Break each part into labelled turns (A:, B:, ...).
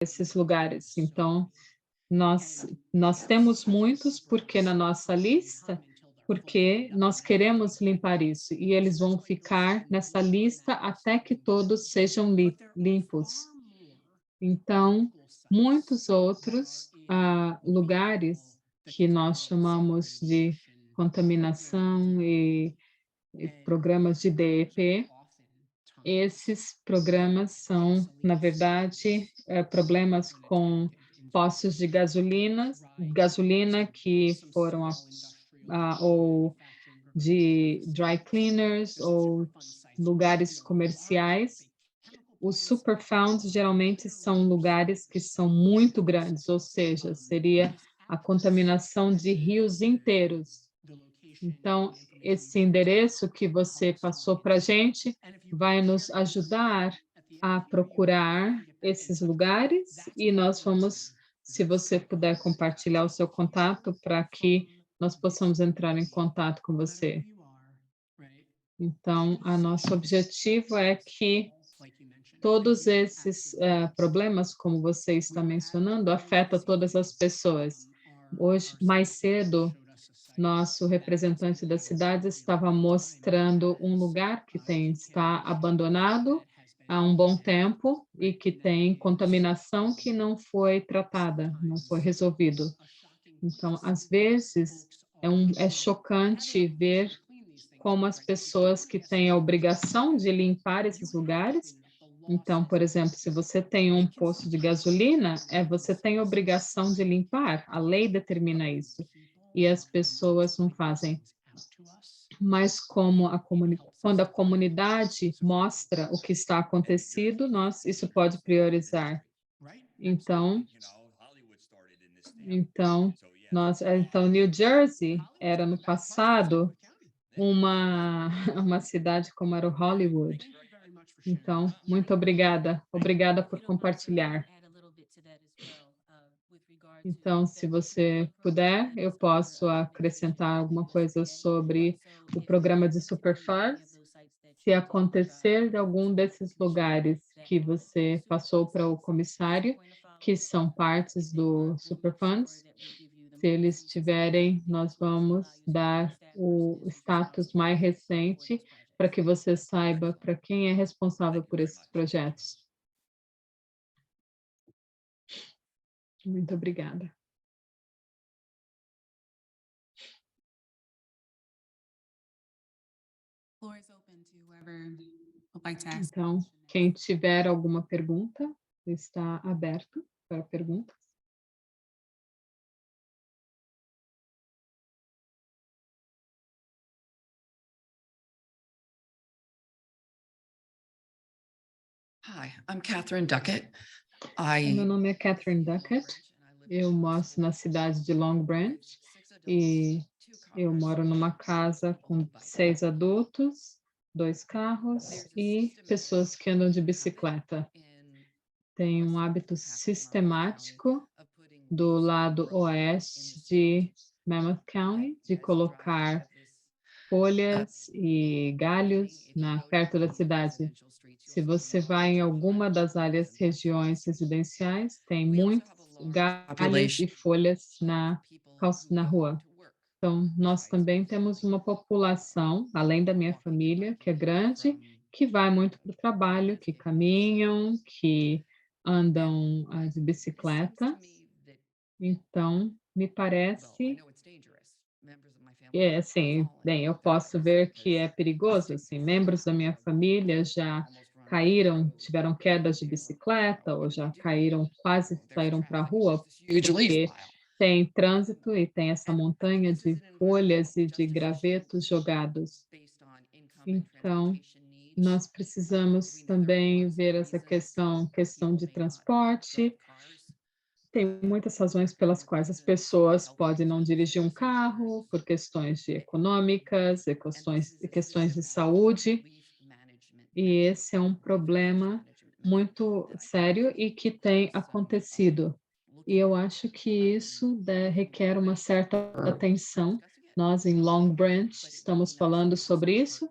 A: esses lugares. Então, nós temos muitos, porque na nossa lista, porque nós queremos limpar isso, e eles vão ficar nessa lista até que todos sejam limpos. Então, muitos outros lugares que nós chamamos de contaminação e programas de DEP, esses programas são, na verdade, problemas com postos de gasolina que foram ou de dry cleaners ou lugares comerciais. Os superfunds geralmente são lugares que são muito grandes, ou seja, seria a contaminação de rios inteiros. Então, esse endereço que você passou para a gente vai nos ajudar a procurar esses lugares e nós vamos, se você puder compartilhar o seu contato para que nós possamos entrar em contato com você. Então, o nosso objetivo é que todos esses problemas, como você está mencionando, afetam todas as pessoas. Hoje, mais cedo, nosso representante da cidade estava mostrando um lugar que está abandonado há um bom tempo e que tem contaminação que não foi tratada, não foi resolvido. Então, às vezes, é chocante ver como as pessoas que têm a obrigação de limpar esses lugares. Então, por exemplo, se você tem um posto de gasolina, você tem a obrigação de limpar, a lei determina isso, e as pessoas não fazem. Mas quando a comunidade mostra o que está acontecendo, isso pode priorizar. Então, então New Jersey era no passado uma uma cidade como era o Hollywood. Então, muito obrigada. Obrigada por compartilhar. Então, se você puder, eu posso acrescentar alguma coisa sobre o programa de Superfunds. Se acontecer de algum desses lugares que você passou para o comissário, que são partes do Superfunds, se eles tiverem, nós vamos dar o status mais recente para que você saiba para quem é responsável por esses projetos. Muito obrigada. Então, quem tiver alguma pergunta, está aberto para perguntas.
B: Hi, I'm Catherine Duckett.
A: Meu nome é Catherine Duckett, eu moro na cidade de Long Branch e eu moro numa casa com 6 adultos, 2 carros e pessoas que andam de bicicleta. Tem um hábito sistemático do lado oeste de Mammoth County de colocar folhas e galhos perto da cidade. Se você vai em alguma das áreas, regiões residenciais, tem muitos galhos e folhas na rua. Então, nós também temos uma população, além da minha família, que é grande, que vai muito para o trabalho, que caminham, que andam de bicicleta. Então, me parece assim, bem, eu posso ver que é perigoso, assim, membros da minha família já caíram, tiveram quedas de bicicleta ou já caíram, quase saíram para a rua, porque tem trânsito e tem essa montanha de folhas e de gravetos jogados. Então, nós precisamos também ver essa questão de transporte. Tem muitas razões pelas quais as pessoas podem não dirigir um carro, por questões econômicas, questões de saúde, e esse é um problema muito sério e que tem acontecido. E eu acho que isso requer uma certa atenção. Nós, em Long Branch, estamos falando sobre isso,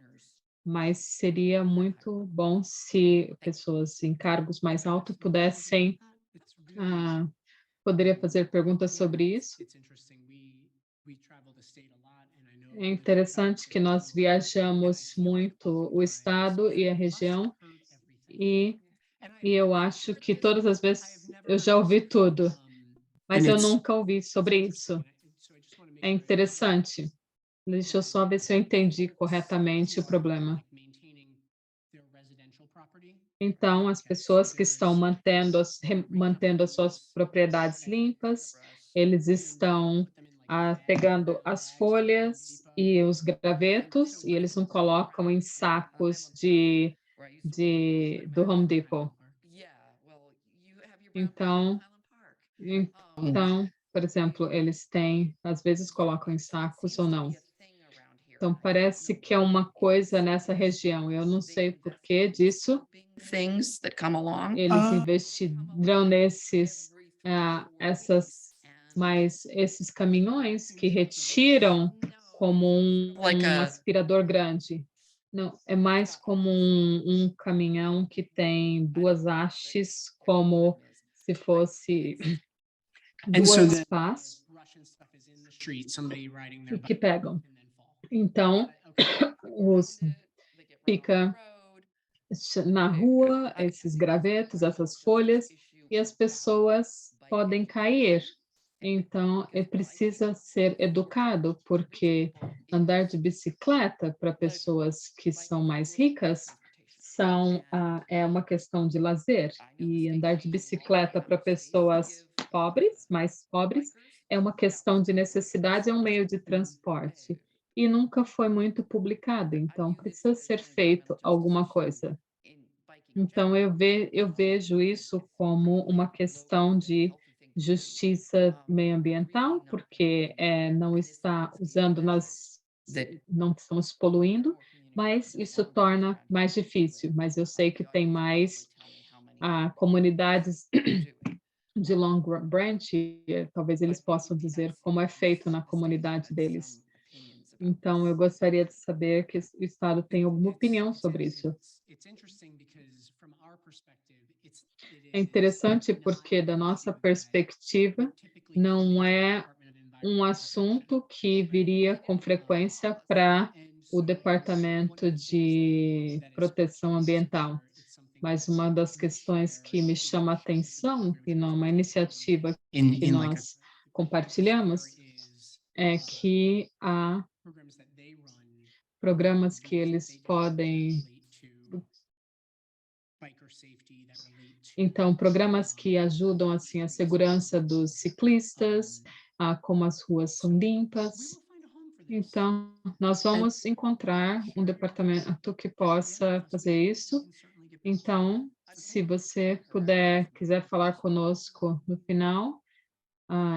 A: mas seria muito bom se pessoas em cargos mais altos pudessem Ah, poderia fazer perguntas sobre isso? É interessante que nós viajamos muito o estado e a região, e e eu acho que todas as vezes eu já ouvi tudo,
C: And
A: mas eu
C: it's
A: nunca ouvi sobre isso. É interessante. Deixa eu só ver se eu entendi corretamente o problema. Então, as pessoas que estão mantendo as suas propriedades limpas, eles estão, pegando as folhas e os gravetos, e eles não colocam em sacos do Home Depot. Então então, por exemplo, eles têm às vezes colocam em sacos ou não. Então parece que é uma coisa nessa região, eu não sei o porquê disso.
B: Things that come along.
A: Eles
C: uh,
A: investiram nesses, esses caminhões que retiram como
B: Like
A: um
B: a,
A: aspirador grande. Não, é mais como um caminhão que tem 2 hastes, como se fosse
C: and so
A: 2
C: then
A: pás
C: street, somebody riding
A: e
C: their
A: que
C: bike
A: pegam.
C: and then fall.
A: Então, os fica na rua, esses gravetos, essas folhas, e as pessoas podem cair. Então, precisa ser educado, porque andar de bicicleta para pessoas que são mais ricas é uma questão de lazer, e andar de bicicleta para pessoas pobres, mais pobres, é uma questão de necessidade, é um meio de transporte. E nunca foi muito publicado, então precisa ser feito alguma coisa. Então eu vejo isso como uma questão de justiça meioambiental, porque, não está usando
B: that
A: não estamos poluindo, mas isso torna mais difícil, mas eu sei que tem mais, comunidades de Long Branch, talvez eles possam dizer como é feito na comunidade deles. Então eu gostaria de saber que o estado tem alguma opinião sobre isso. É interessante porque, da nossa perspectiva, não é um assunto que viria com frequência para o Departamento de Proteção Ambiental, mas uma das questões que me chama a atenção, e numa iniciativa que
C: in like a
A: nós compartilhamos, é que há programas que eles podem. Então, programas que ajudam, assim, a segurança dos ciclistas, como as ruas são limpas. Então, nós vamos encontrar um departamento que possa fazer isso. Então, se você quiser falar conosco no final,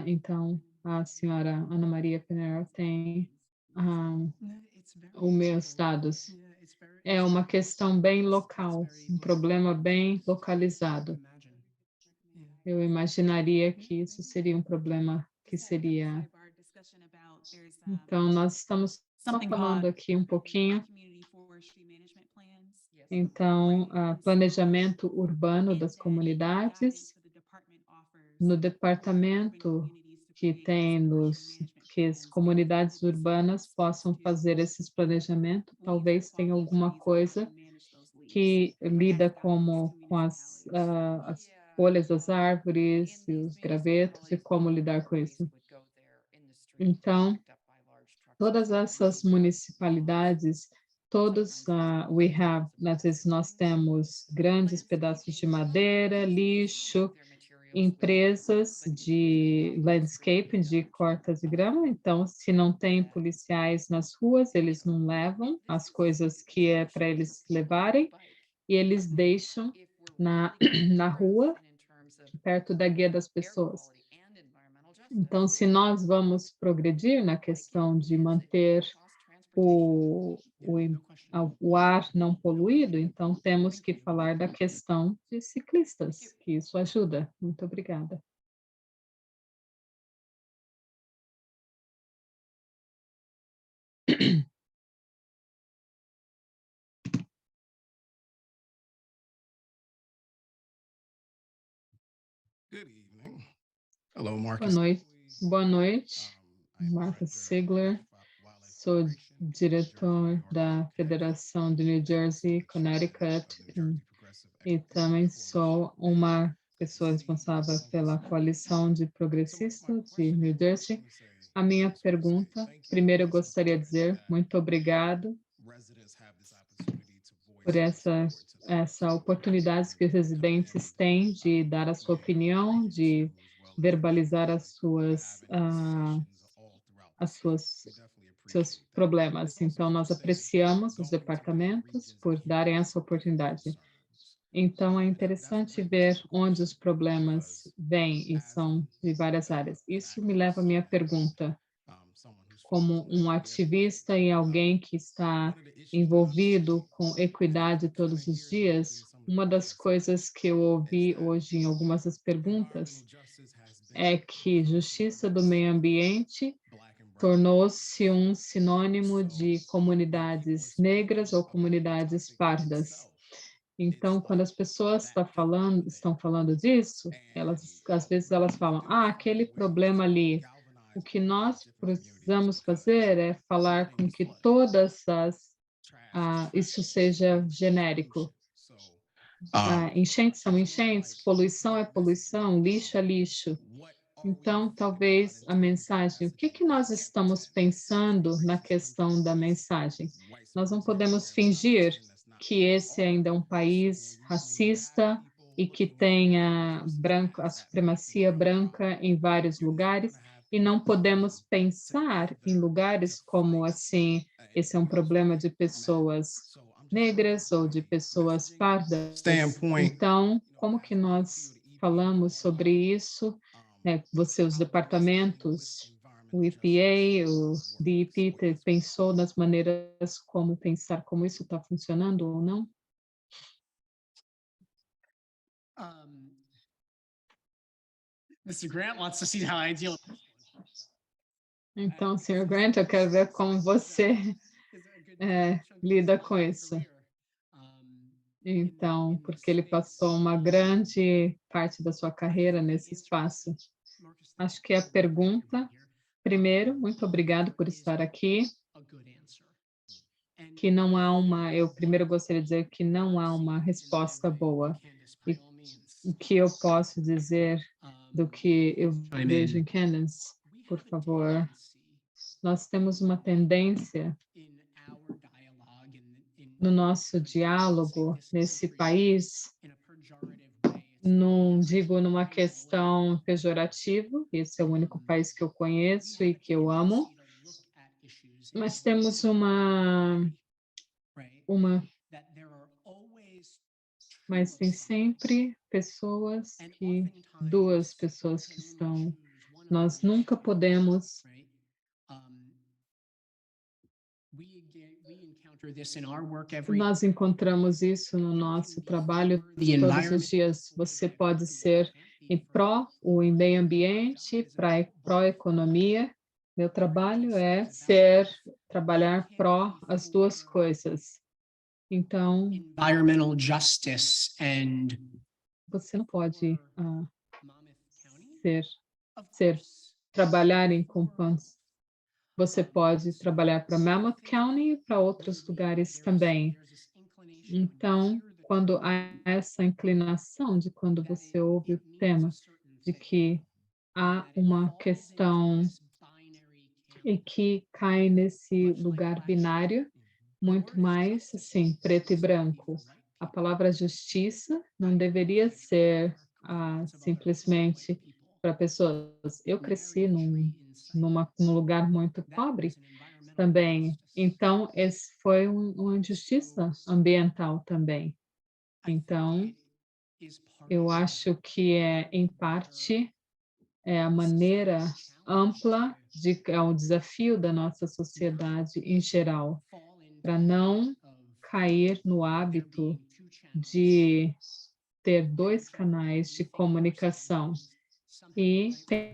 A: então a senhora Ana Maria Pinheiro tem, ah, os meus dados. É uma questão bem local, um problema bem localizado. Eu imaginaria que isso seria um problema que seria. Então, nós estamos só falando aqui um pouquinho. Então, planejamento urbano das comunidades, no departamento que tem que as comunidades urbanas possam fazer esses planejamentos, talvez tenha alguma coisa que lida com as folhas das árvores e os gravetos e como lidar com isso. Então, todas essas municipalidades, todos, às vezes nós temos grandes pedaços de madeira, lixo, empresas de landscaping, de cortas de grama, então se não tem policiais nas ruas, eles não levam as coisas que é para eles levarem, e eles deixam na na rua, perto da guia das pessoas. Então, se nós vamos progredir na questão de manter o ar não poluído, então temos que falar da questão de ciclistas, que isso ajuda. Muito obrigada.
C: Hello,
A: Boa
C: Marcus.
A: noite. Boa noite, Marcus Sigler. Sou diretor da Federação de New Jersey, Connecticut, e também sou uma pessoa responsável pela coalição de progressistas de New Jersey. A minha pergunta, primeiro eu gostaria de dizer muito obrigado por essa oportunidade que os residentes têm de dar a sua opinião, de verbalizar seus problemas. Então, nós apreciamos os departamentos por darem essa oportunidade. Então, é interessante ver onde os problemas vêm e são de várias áreas. Isso me leva à minha pergunta. Como um ativista e alguém que está envolvido com equidade todos os dias, uma das coisas que eu ouvi hoje em algumas das perguntas é que justiça do meio ambiente tornou-se um sinônimo de comunidades negras ou comunidades pardas. Então, quando as pessoas estão falando disso, às vezes elas falam, aquele problema ali. O que nós precisamos fazer é falar com que isso seja genérico. Enchentes são enchentes, poluição é poluição, lixo é lixo. Então, talvez a mensagem, o que nós estamos pensando na questão da mensagem? Nós não podemos fingir que esse ainda é um país racista e que tenha a supremacia branca em vários lugares, e não podemos pensar em lugares como, assim, esse é um problema de pessoas negras ou de pessoas pardas. Então, como que nós falamos sobre isso? Os departamentos, o EPA, o DEP, pensou nas maneiras como pensar como isso está funcionando ou não?
C: Mr. Grant wants to see how I deal.
A: Então, Sr. Grant, eu quero ver como você lida com isso. Então, porque ele passou uma grande parte da sua carreira nesse espaço. Acho que a pergunta, primeiro, muito obrigado por estar aqui. Que não há eu primeiro gostaria de dizer que não há uma resposta boa. E o que eu posso dizer do que eu vejo em Candace, por favor. Nós temos uma tendência no nosso diálogo nesse país, não digo numa questão pejorativa, esse é o único país que eu conheço e que eu amo, mas temos mas tem sempre duas pessoas que estão, nós nunca podemos nós encontramos isso no nosso trabalho todos os dias. Você pode ser o meio ambiente, pró-economia. Meu trabalho é trabalhar pró as duas coisas. Então,
C: Environmental justice and
A: você não pode trabalhar em companhias. Você pode trabalhar para Monmouth County e para outros lugares também. Então, quando há essa inclinação de quando você ouve o tema de que há uma questão e que cai nesse lugar binário, muito mais assim, preto e branco. A palavra justiça não deveria ser simplesmente para pessoas. Eu cresci num lugar muito pobre também, então esse foi uma injustiça ambiental também. Então, eu acho que em parte, a maneira ampla é um desafio da nossa sociedade em geral, para não cair no hábito de ter dois canais de comunicação e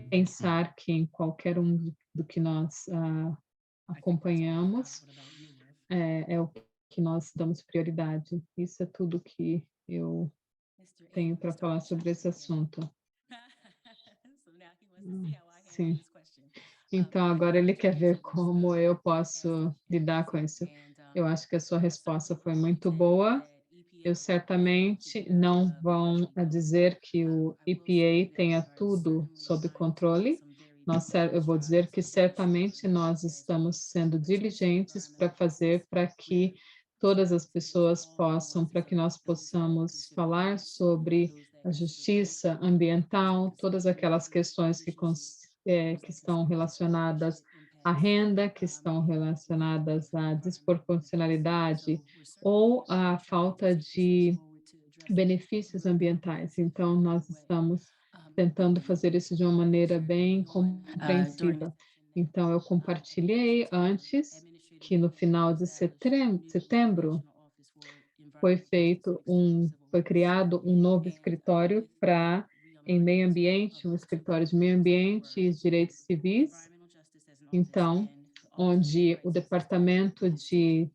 A: pensar que em qualquer um do que nós acompanhamos é o que nós damos prioridade. Isso é tudo que eu tenho para falar sobre esse assunto. Sim. Então, agora ele quer ver como eu posso lidar com isso. Eu acho que a sua resposta foi muito boa. Eu certamente não vão a dizer que o EPA tenha tudo sob controle. Eu vou dizer que certamente nós estamos sendo diligentes para fazer para que todas as pessoas possam, para que nós possamos falar sobre a justiça ambiental, todas aquelas questões que estão relacionadas à renda, que estão relacionadas à desproporcionalidade ou à falta de benefícios ambientais. Então, nós estamos tentando fazer isso de uma maneira bem compreensiva. Então, eu compartilhei antes que no final de setembro foi criado um novo escritório para em meio ambiente, um escritório de meio ambiente e direitos civis. Então, onde o Departamento de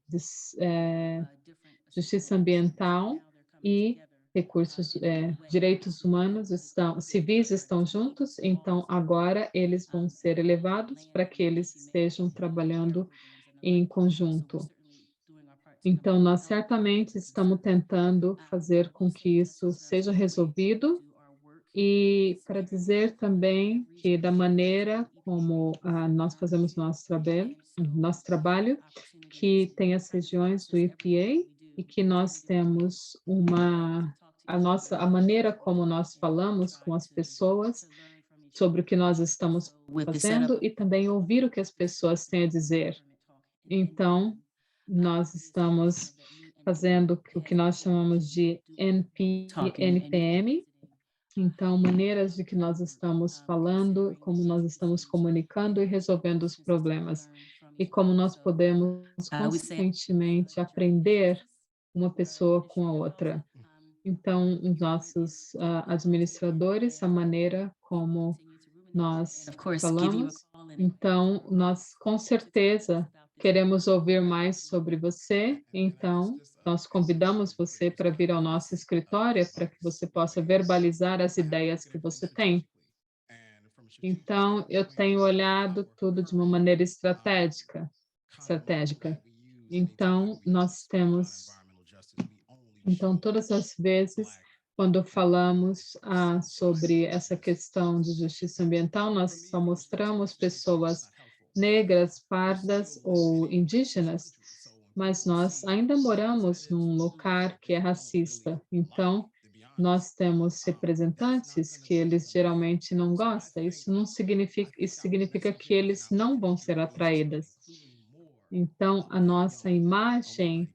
A: Justiça Ambiental e Direitos Humanos civis estão juntos, então agora eles vão ser elevados para que eles estejam trabalhando em conjunto. Então, nós certamente estamos tentando fazer com que isso seja resolvido e para dizer também que da maneira como nós fazemos nosso trabalho, que tem as regiões do EPA e que nós temos a maneira como nós falamos com as pessoas sobre o que nós estamos fazendo e também ouvir o que as pessoas têm a dizer. Então, nós estamos fazendo o que nós chamamos de NPM, então, maneiras de que nós estamos falando, como nós estamos comunicando e resolvendo os problemas, e como nós podemos constantemente aprender uma pessoa com a outra. Então, os nossos administradores, a maneira como nós falamos, então, nós com certeza queremos ouvir mais sobre você, então, nós convidamos você para vir ao nosso escritório para que você possa verbalizar as ideias que você tem. Então, eu tenho olhado tudo de uma maneira estratégica. Então, todas as vezes, quando falamos sobre essa questão de justiça ambiental, nós só mostramos pessoas negras, pardas ou indígenas, mas nós ainda moramos num lugar que é racista. Então, nós temos representantes que eles geralmente não gostam. Isso significa que eles não vão ser atraídos. Então, a nossa imagem,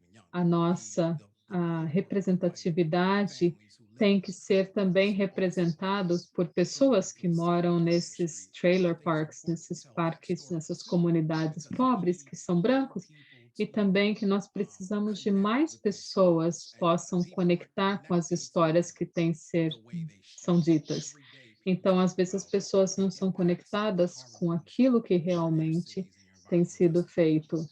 A: a representatividade tem que ser também representados por pessoas que moram nesses trailer parks, nesses parques, nessas comunidades pobres que são brancos, e também que nós precisamos de mais pessoas possam conectar com as histórias que são ditas. Então, às vezes as pessoas não são conectadas com aquilo que realmente tem sido feito.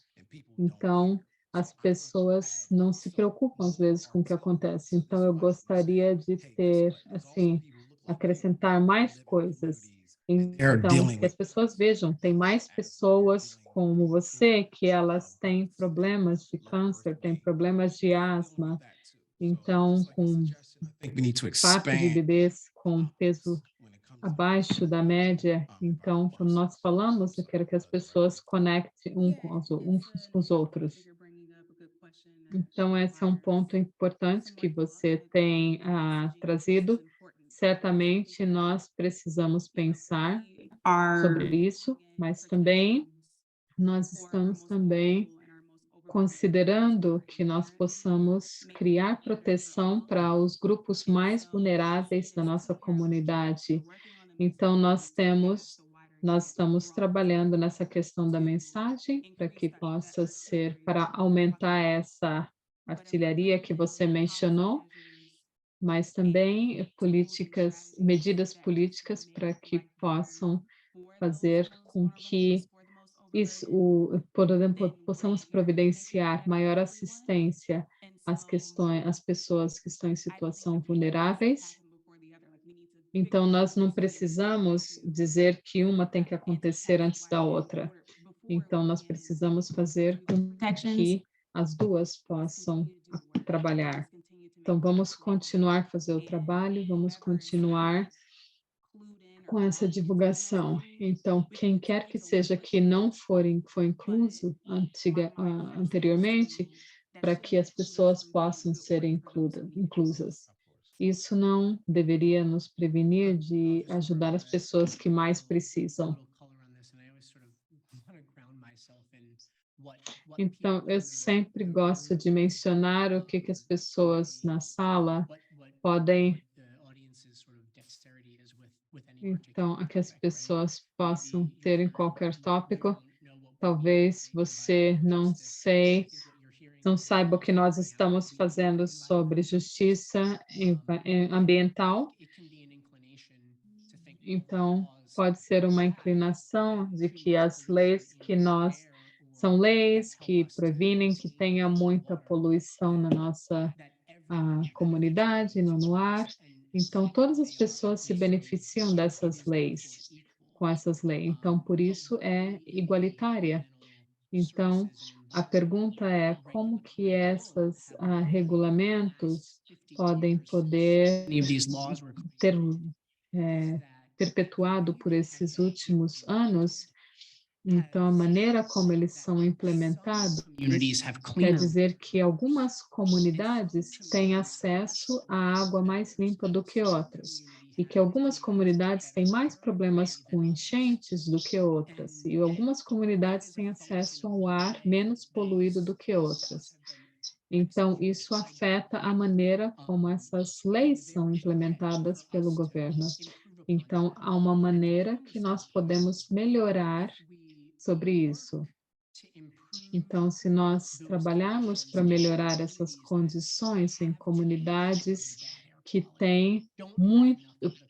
A: Então, as pessoas não se preocupam, às vezes, com o que acontece. Então, eu gostaria de ter, assim, acrescentar mais coisas. Então, que as pessoas vejam, tem mais pessoas como você, que elas têm problemas de câncer, têm problemas de asma, então, com parto de bebês com peso abaixo da média. Então, quando nós falamos, eu quero que as pessoas conectem uns com os outros. Então, esse é um ponto importante que você tem trazido. Certamente, nós precisamos pensar sobre isso, mas também nós estamos também considerando que nós possamos criar proteção para os grupos mais vulneráveis da nossa comunidade. Então, nós estamos trabalhando nessa questão da mensagem para que possa ser, para aumentar essa artilharia que você mencionou, mas também medidas políticas para que possam fazer com que por exemplo, possamos providenciar maior assistência às pessoas que estão em situação vulneráveis. Então, nós não precisamos dizer que uma tem que acontecer antes da outra. Então, nós precisamos fazer com que as duas possam trabalhar. Então, vamos continuar a fazer o trabalho, vamos continuar com essa divulgação. Então, quem quer que seja que não foi incluso anteriormente, para que as pessoas possam ser inclusas. Isso não deveria nos prevenir de ajudar as pessoas que mais precisam. Então, eu sempre gosto de mencionar o que as pessoas na sala podem, então, a que as pessoas possam ter em qualquer tópico. Talvez você não saiba o que nós estamos fazendo sobre justiça ambiental. Então, pode ser uma inclinação de que as leis que nós são leis que previnem que tenha muita poluição na nossa comunidade, no ar. Então, todas as pessoas se beneficiam dessas leis, com essas leis. Então, por isso é igualitária. Então, a pergunta é como que esses regulamentos podem poder
C: Any of these laws were
A: ter perpetuado por esses últimos anos. Então, a maneira como eles são implementados
C: communities have
A: quer
C: cleaner
A: dizer que algumas comunidades têm acesso à água mais limpa do que outras, e que algumas comunidades têm mais problemas com enchentes do que outras, e algumas comunidades têm acesso ao ar menos poluído do que outras. Então, isso afeta a maneira como essas leis são implementadas pelo governo. Então, há uma maneira que nós podemos melhorar sobre isso. Então, se nós trabalharmos para melhorar essas condições em comunidades que têm muito,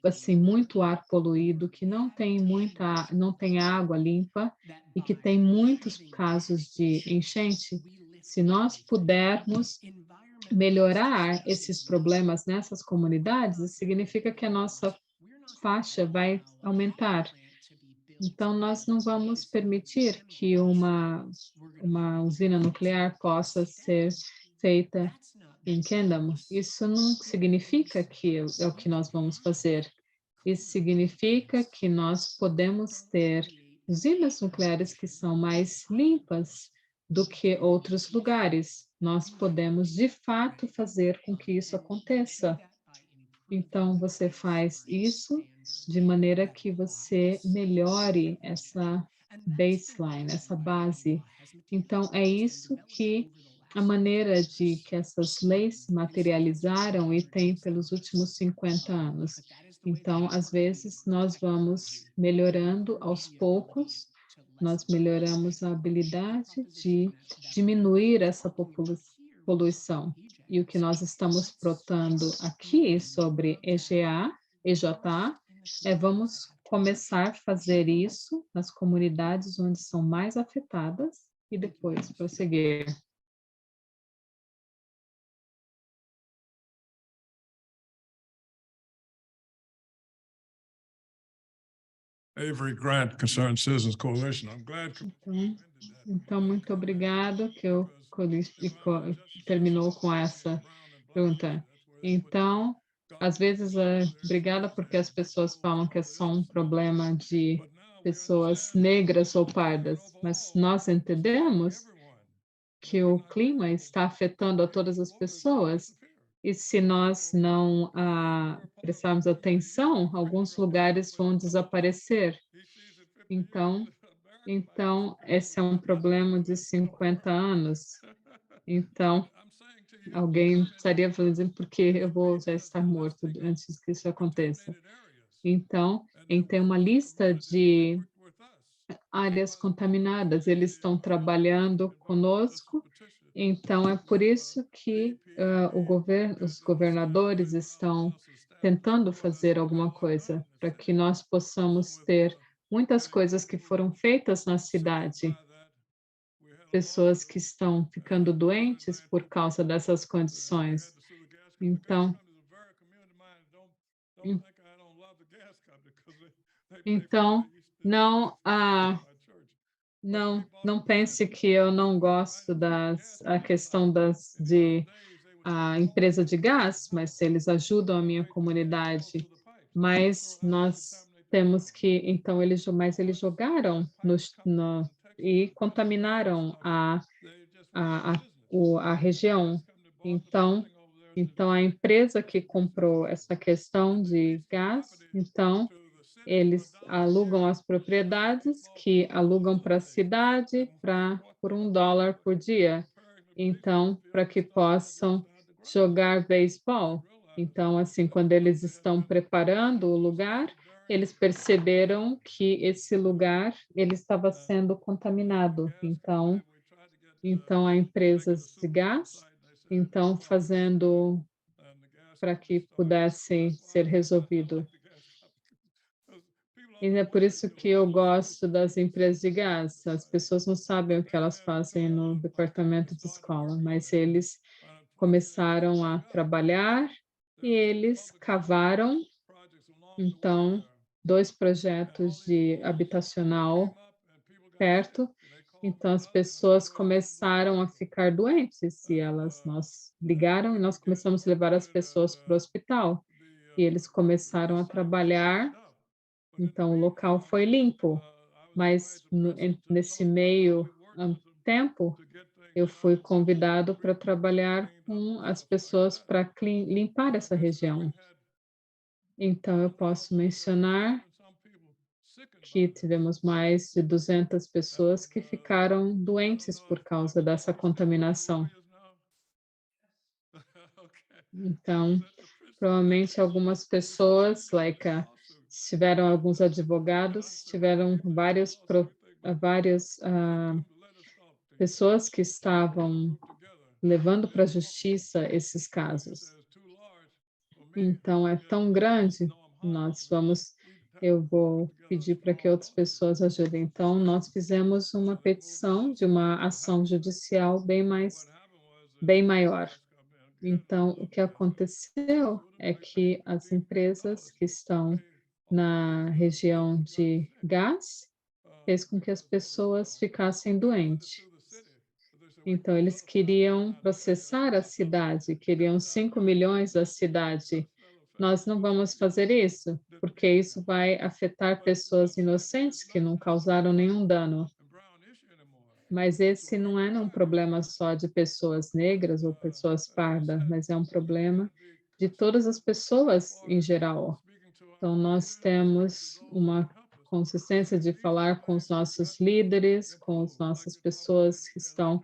A: assim, muito ar poluído, que não tem água limpa e que tem muitos casos de enchente, se nós pudermos melhorar esses problemas nessas comunidades, isso significa que a nossa faixa vai aumentar. Então, nós não vamos permitir que uma usina nuclear possa ser feita em Kendama. Isso não significa que é o que nós vamos fazer. Isso significa que nós podemos ter usinas nucleares que são mais limpas do que outros lugares. Nós podemos, de fato, fazer com que isso aconteça. Então, você faz isso de maneira que você melhore essa baseline, essa base. Então, é isso que a maneira de que essas leis se materializaram e tem pelos últimos 50 anos. Então, às vezes, nós vamos melhorando aos poucos, nós melhoramos a habilidade de diminuir essa poluição. E o que nós estamos protando aqui sobre EJA, vamos começar a fazer isso nas comunidades onde são mais afetadas e depois prosseguir.
D: Avery Grant, Concerned Citizens Coalition. I'm glad.
A: Então, muito obrigado que eu terminou com essa pergunta. Então, às vezes, obrigada porque as pessoas falam que é só um problema de pessoas negras ou pardas, mas nós entendemos que o clima está afetando a todas as pessoas, e se nós não prestarmos atenção, alguns lugares vão desaparecer. Então, esse é um problema de 50 anos. Então, alguém estaria dizendo porque eu vou já estar morto antes que isso aconteça. Então, tem uma lista de áreas contaminadas, eles estão trabalhando conosco, então é por isso que os governadores estão tentando fazer alguma coisa, para que nós possamos ter muitas coisas que foram feitas na cidade, pessoas que estão ficando doentes por causa dessas condições. Então, Então, não, não pense que eu não gosto a questão de a empresa de gás, mas eles ajudam a minha comunidade. Mas nós temos que, então, mas eles jogaram e contaminaram a região. Então, então, a empresa que comprou essa questão de gás, então, eles alugam as propriedades, que alugam para a cidade por $1 por dia. Então, para que possam jogar beisebol. Então, assim, quando eles estão preparando o lugar, eles perceberam que esse lugar ele estava sendo contaminado. Então, a empresas de gás, então, fazendo para que pudesse ser resolvido. E é por isso que eu gosto das empresas de gás. As pessoas não sabem o que elas fazem no departamento de escola, mas eles começaram a trabalhar e eles cavaram, então, 2 projetos de habitacional perto. Então, as pessoas começaram a ficar doentes e nós ligaram e nós começamos a levar as pessoas para o hospital. E eles começaram a trabalhar, então o local foi limpo, mas nesse meio tempo, eu fui convidado para trabalhar com as pessoas para limpar essa região. Então, eu posso mencionar que tivemos mais de 200 pessoas que ficaram doentes por causa dessa contaminação. Então, provavelmente algumas pessoas, tiveram alguns advogados, tiveram várias pessoas que estavam levando para a justiça esses casos. Então, é tão grande, eu vou pedir para que outras pessoas ajudem. Então, nós fizemos uma petição de uma ação judicial bem maior. Então, o que aconteceu é que as empresas que estão na região de gás fez com que as pessoas ficassem doentes. Então, eles queriam processar a cidade, queriam 5 milhões da cidade. Nós não vamos fazer isso, porque isso vai afetar pessoas inocentes que não causaram nenhum dano. Mas esse não é um problema só de pessoas negras ou pessoas pardas, mas é um problema de todas as pessoas em geral. Então, nós temos uma consistência de falar com os nossos líderes, com as nossas pessoas que estão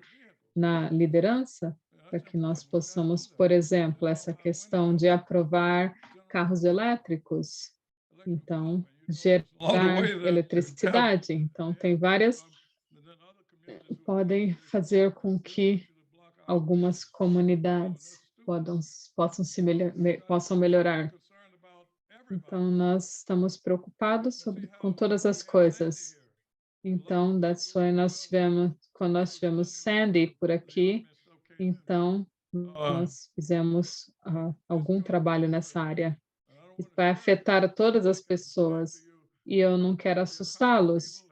A: na liderança, para que nós possamos, por exemplo, essa questão de aprovar carros elétricos, então, gerar eletricidade. Então, tem várias, podem fazer com que algumas comunidades possam melhorar. Então, nós estamos preocupados com todas as coisas. Então, quando nós tivemos Sandy por aqui, então, nós fizemos algum trabalho nessa área. Vai afetar todas as pessoas e eu não quero assustá-los.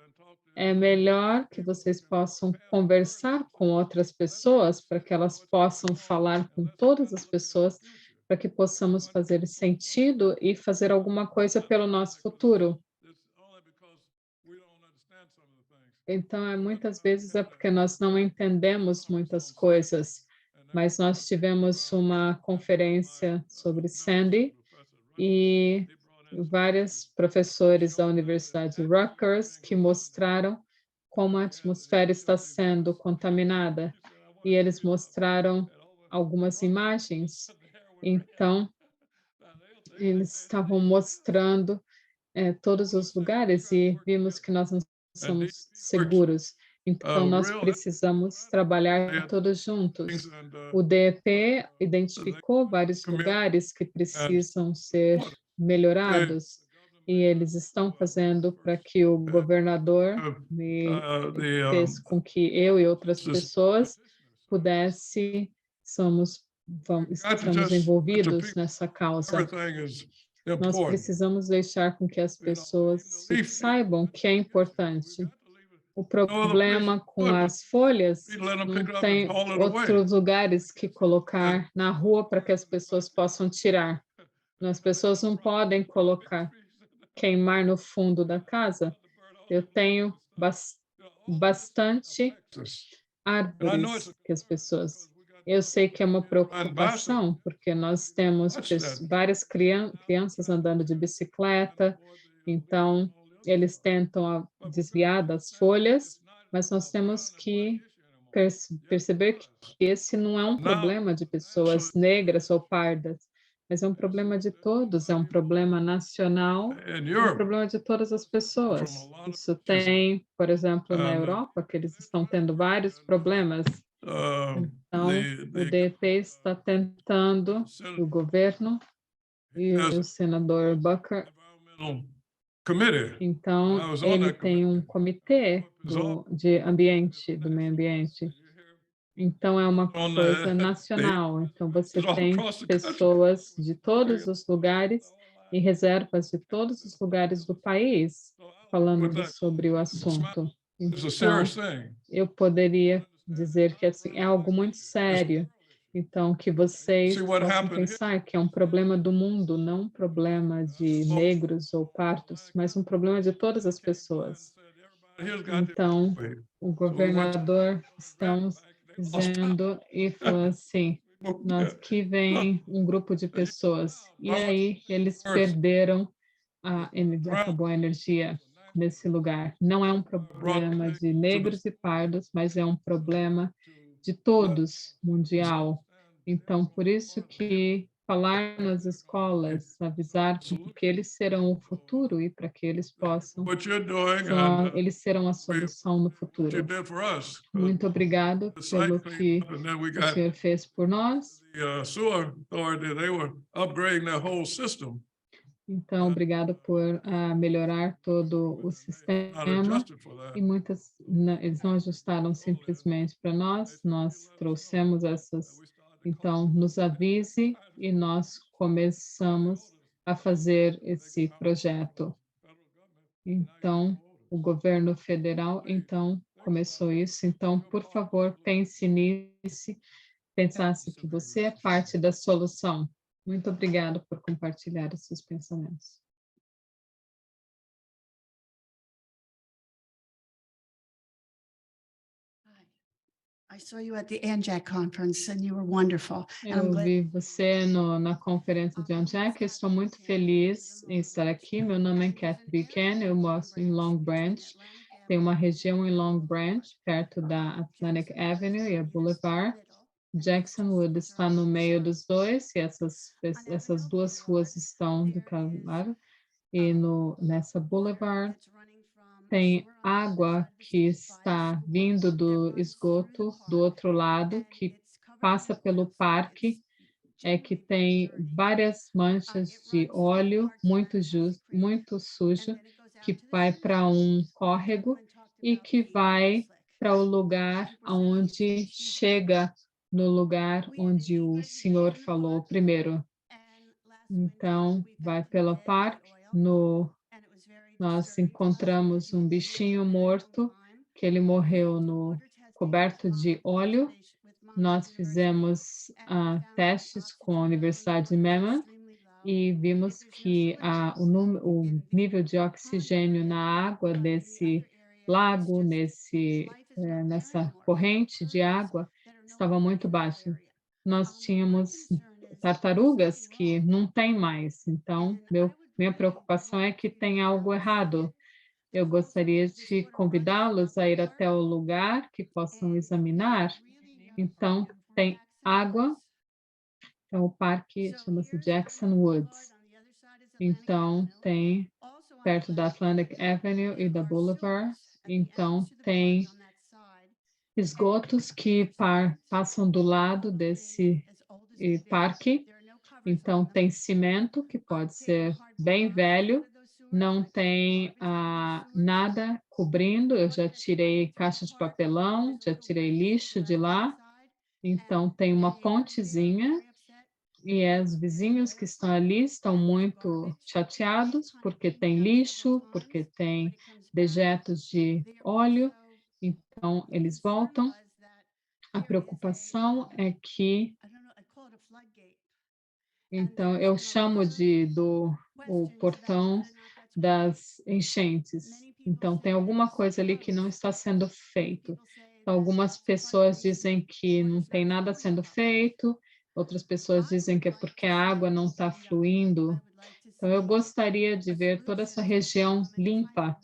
A: É melhor que vocês possam conversar com outras pessoas para que elas possam falar com todas as pessoas para que possamos fazer sentido e fazer alguma coisa pelo nosso futuro. Então, muitas vezes é porque nós não entendemos muitas coisas, mas nós tivemos uma conferência sobre Sandy e vários professores da Universidade de Rutgers que mostraram como a atmosfera está sendo contaminada. E eles mostraram algumas imagens. Então, eles estavam mostrando todos os lugares e vimos que nós não somos seguros. Então, nós precisamos trabalhar todos juntos. O DEP identificou vários lugares que precisam ser melhorados e eles estão fazendo para que o governador fez com que eu e outras pessoas estamos envolvidos nessa causa. Nós
D: important.
A: precisamos deixar com que as pessoas
D: Leaf-
A: saibam que é importante. O problema com
D: could, but
A: as folhas
D: we let them
A: não
D: pick it up
A: tem
D: and haul it away.
A: outros lugares que colocar na rua para que as pessoas possam tirar. As pessoas não podem colocar, queimar no fundo da casa. Eu tenho bastante árvores que as pessoas. Eu sei que é uma preocupação, porque nós temos várias crianças andando de bicicleta, então eles tentam desviar das folhas, mas nós temos que perceber que esse não é um problema de pessoas negras ou pardas, mas é um problema de todos, é um problema nacional, é um problema de todas as pessoas. Isso tem, por exemplo, na Europa, que eles estão tendo vários problemas. Então, o DEP está tentando, o governo e o senador Booker, então, ele tem um comitê de ambiente, do meio ambiente. Então, é uma coisa nacional. Então, você tem pessoas de todos os lugares e reservas de todos os lugares do país falando sobre o assunto. Então, eu poderia dizer que assim, é algo muito sério. Então, que vocês possam pensar que é um problema do mundo, não um problema de negros ou pardos, mas um problema de todas as pessoas. Então, o governador estamos dizendo e falou assim, que vem um grupo de pessoas. E aí eles perderam acabou a energia nesse lugar. Não é um problema de negros e pardos, mas é um problema de todos, mundial. Então, por isso que falar nas escolas, avisar que eles serão o futuro e para que eles possam, eles serão a solução no futuro. Muito obrigado pelo que o senhor fez por nós. Então, obrigado por melhorar todo o sistema. E eles não ajustaram simplesmente para nós trouxemos essas. Então, nos avise e nós começamos a fazer esse projeto. Então, o governo federal, então, começou isso. Então, por favor, pense nisso, pensasse que você é parte da solução. Muito obrigada por compartilhar os seus pensamentos.
E: I saw you at the ANJAC conference and you were wonderful.
A: Eu vi você na conferência de ANJAC, estou muito feliz em estar aqui. Meu nome é Kathy Buchanan, eu moro em Long Branch. Tem uma região em Long Branch, perto da Atlantic Avenue e a Boulevard. Jacksonwood está no meio dos dois, e essas duas ruas estão de cada lado. E nessa Boulevard tem água que está vindo do esgoto do outro lado, que passa pelo parque, que tem várias manchas de óleo muito sujo, que vai para um córrego e que vai para o lugar onde chega no lugar onde o senhor falou primeiro. Então, vai pelo parque, nós encontramos um bichinho morto, que ele morreu coberto de óleo. Nós fizemos testes com a Universidade de Maryland e vimos que o nível de oxigênio na água desse lago, nessa corrente de água, estava muito baixo. Nós tínhamos tartarugas que não tem mais, então minha preocupação é que tem algo errado. Eu gostaria de convidá-los a ir até o lugar que possam examinar. Então, tem água, então o parque chama-se Jackson Woods. Então, tem perto da Atlantic Avenue e da Boulevard. Então, tem esgotos que passam do lado desse parque. Então, tem cimento, que pode ser bem velho, não tem nada cobrindo. Eu já tirei caixa de papelão, já tirei lixo de lá. Então, tem uma pontezinha E os vizinhos que estão ali estão muito chateados porque tem lixo, porque tem dejetos de óleo, então eles voltam. A preocupação é que, então, eu chamo do o portão das enchentes. Então, tem alguma coisa ali que não está sendo feito. Então, algumas pessoas dizem que não tem nada sendo feito, outras pessoas dizem que é porque a água não está fluindo. Então, eu gostaria de ver toda essa região limpa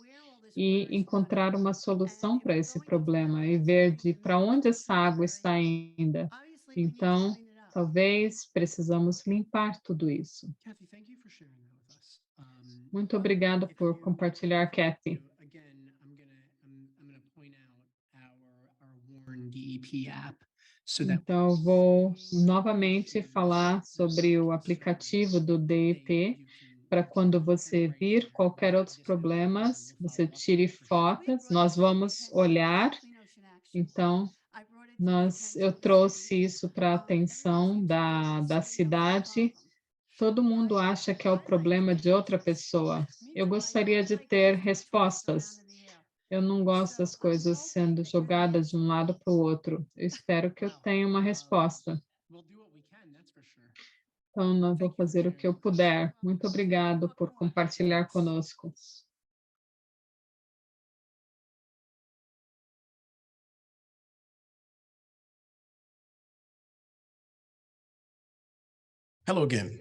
A: e encontrar uma solução para esse problema e ver de para onde essa água está indo. Então, talvez precisamos limpar tudo isso.
C: Kathy, thank you for sharing that with us.
A: Muito obrigada
C: If
A: por
C: you-
A: compartilhar, Kathy.
C: Again, I'm gonna point out our Warn DEP app so that
A: Então, eu vou novamente falar sobre o aplicativo do DEP, para quando você vir qualquer outros problemas, você tire fotos, nós vamos olhar. Então, eu trouxe isso para a atenção da cidade. Todo mundo acha que é o problema de outra pessoa. Eu gostaria de ter respostas. Eu não gosto das coisas sendo jogadas de um lado para o outro. Eu espero que eu tenha uma resposta.
C: we'll do what we can, that's for sure.
A: Então, eu vou fazer o que eu puder. Muito obrigado por compartilhar conosco.
F: Hello again.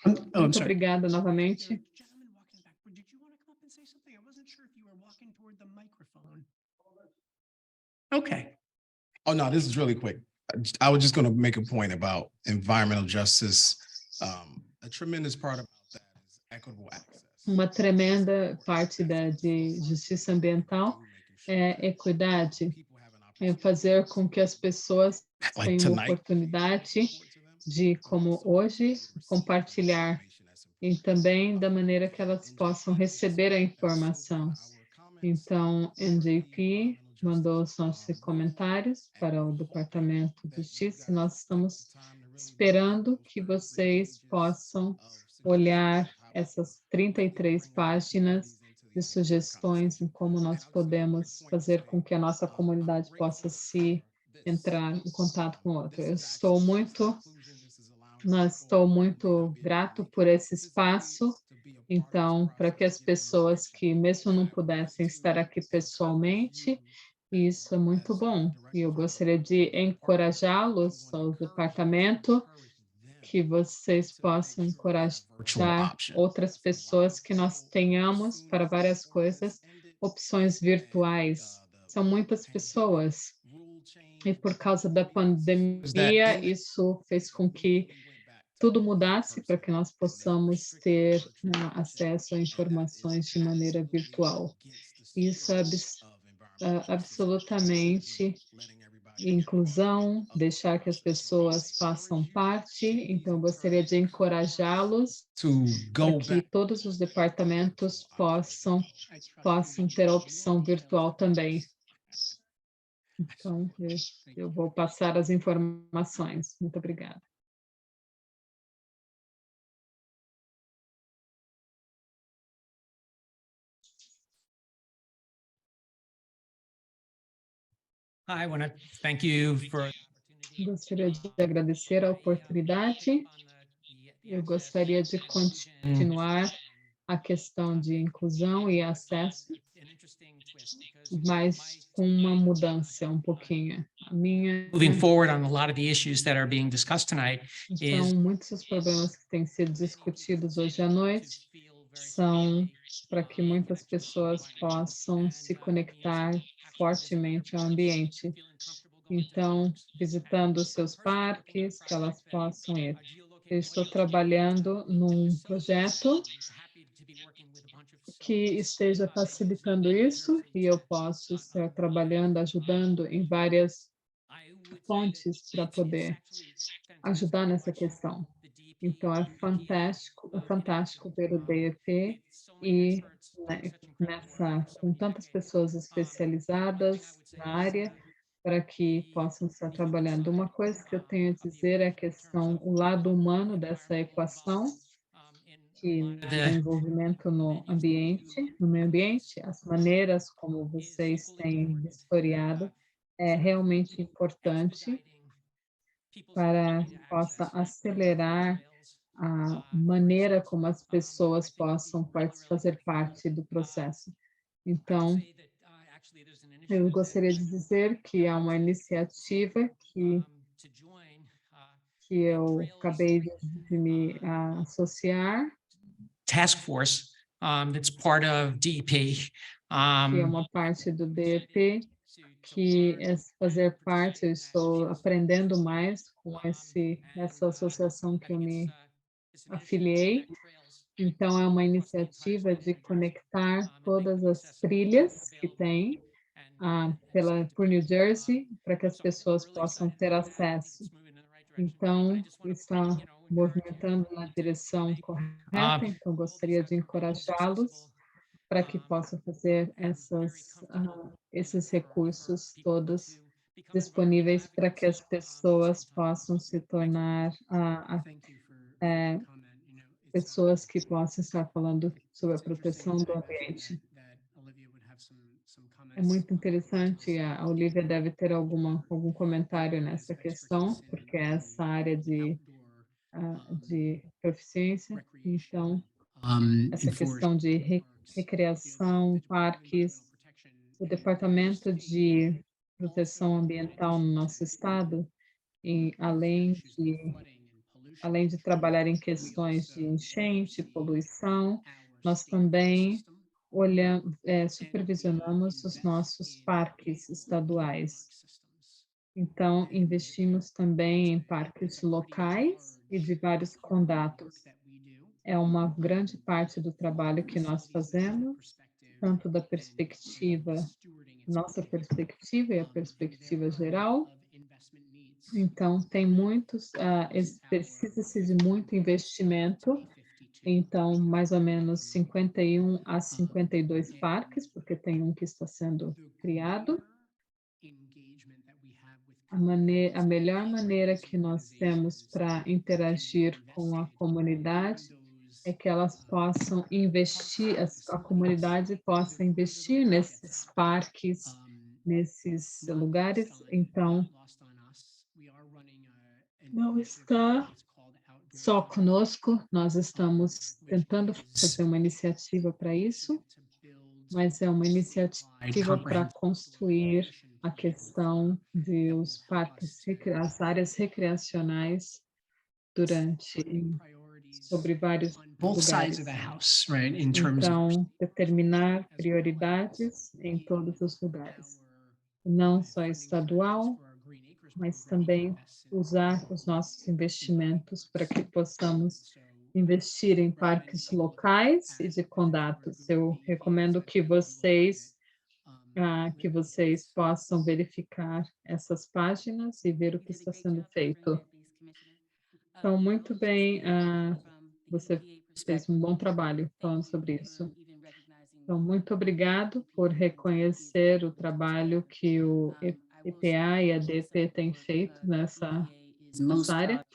C: I'm
A: Muito
C: sorry.
A: obrigada novamente.
C: Gentleman walking back, did you want to come up and say something? I wasn't sure if you were walking toward the microphone. Okay.
F: Oh, no, this is really quick. I was just going to make a point about environmental justice. A tremendous part about that is equitable access.
A: Uma tremenda parte de justiça ambiental é equidade, é fazer com que as pessoas
F: Like
A: tenham
F: tonight.
A: oportunidade de, como hoje, compartilhar e também da maneira que elas possam receber a informação. Então, NJP mandou os nossos comentários para o Departamento de Justiça e nós estamos esperando que vocês possam olhar essas 33 páginas de sugestões em como nós podemos fazer com que a nossa comunidade possa se entrar em contato com outra. Estou muito grato por esse espaço. Então, para que as pessoas que mesmo não pudessem estar aqui pessoalmente, isso é muito bom. E eu gostaria de encorajá-los ao departamento que vocês possam encorajar outras pessoas que nós tenhamos para várias coisas, opções virtuais. São muitas pessoas. E por causa da pandemia, isso fez com que tudo mudasse para que nós possamos ter acesso a informações de maneira virtual. Isso é absolutamente inclusão, deixar que as pessoas façam parte. Então, eu gostaria de encorajá-los para que todos os departamentos possam ter a opção virtual também. Então, eu vou passar as informações. Muito obrigada.
G: I want to thank you for.
A: Gostaria de agradecer a oportunidade. Eu gostaria de continuar a questão de inclusão e acesso, mas com uma mudança um pouquinho.
G: Moving forward on a lot of the issues that are being discussed tonight is.
A: Então, muitos dos problemas que têm sido discutidos hoje à noite são para que muitas pessoas possam se conectar fortemente ao ambiente. Então, visitando os seus parques, que elas possam ir. Eu estou trabalhando num projeto que esteja facilitando isso e eu posso estar trabalhando, ajudando em várias fontes para poder ajudar nessa questão. Então, é fantástico ver o DEP e com tantas pessoas especializadas na área, para que possam estar trabalhando. Uma coisa que eu tenho a dizer é a questão, o lado humano dessa equação, que o envolvimento no ambiente, no meio ambiente, as maneiras como vocês têm historiado, é realmente importante para que possa acelerar a maneira como as pessoas possam fazer parte do processo. Então, eu gostaria de dizer que há uma iniciativa que eu acabei de me associar,
G: Task force that's part of DEP.
A: que é uma parte do DEP, que é fazer parte, eu estou aprendendo mais com essa associação que eu me afiliei. Então, é uma iniciativa de conectar todas as trilhas que tem por New Jersey, para que as pessoas possam ter acesso. Então, está movimentando na direção correta, então gostaria de encorajá-los para que possam fazer esses recursos todos disponíveis para que as pessoas possam se tornar pessoas que possam estar falando sobre a proteção do ambiente. É muito interessante, a Olivia deve ter algum comentário nessa questão, porque é essa área de proficiência. Então, essa questão de recreação, parques, o Departamento de Proteção Ambiental no nosso estado, e além de trabalhar em questões de enchente, poluição, nós também supervisionamos os nossos parques estaduais. Então, investimos também em parques locais e de vários condatos. É uma grande parte do trabalho que nós fazemos, tanto da nossa perspectiva e a perspectiva geral. Então, precisa-se de muito investimento. Então, mais ou menos 51 a 52 parques, porque tem um que está sendo criado. A melhor maneira que nós temos para interagir com a comunidade é que elas possam investir, a comunidade possa investir nesses parques, nesses lugares. Então, não está só conosco, nós estamos tentando fazer uma iniciativa para isso, mas é uma iniciativa para construir a questão dos parques, as áreas recreacionais sobre vários
C: Both sides
A: lugares.
C: of the house, right? In terms of
A: Então, determinar prioridades em todos os lugares, não só estadual, mas também usar os nossos investimentos para que possamos investir em parques locais e de condatos. Eu recomendo que vocês possam verificar essas páginas e ver o que está sendo feito. Então, muito bem, você fez um bom trabalho falando sobre isso. Então, muito obrigado por reconhecer o trabalho que o EPA e a DP têm feito nessa área.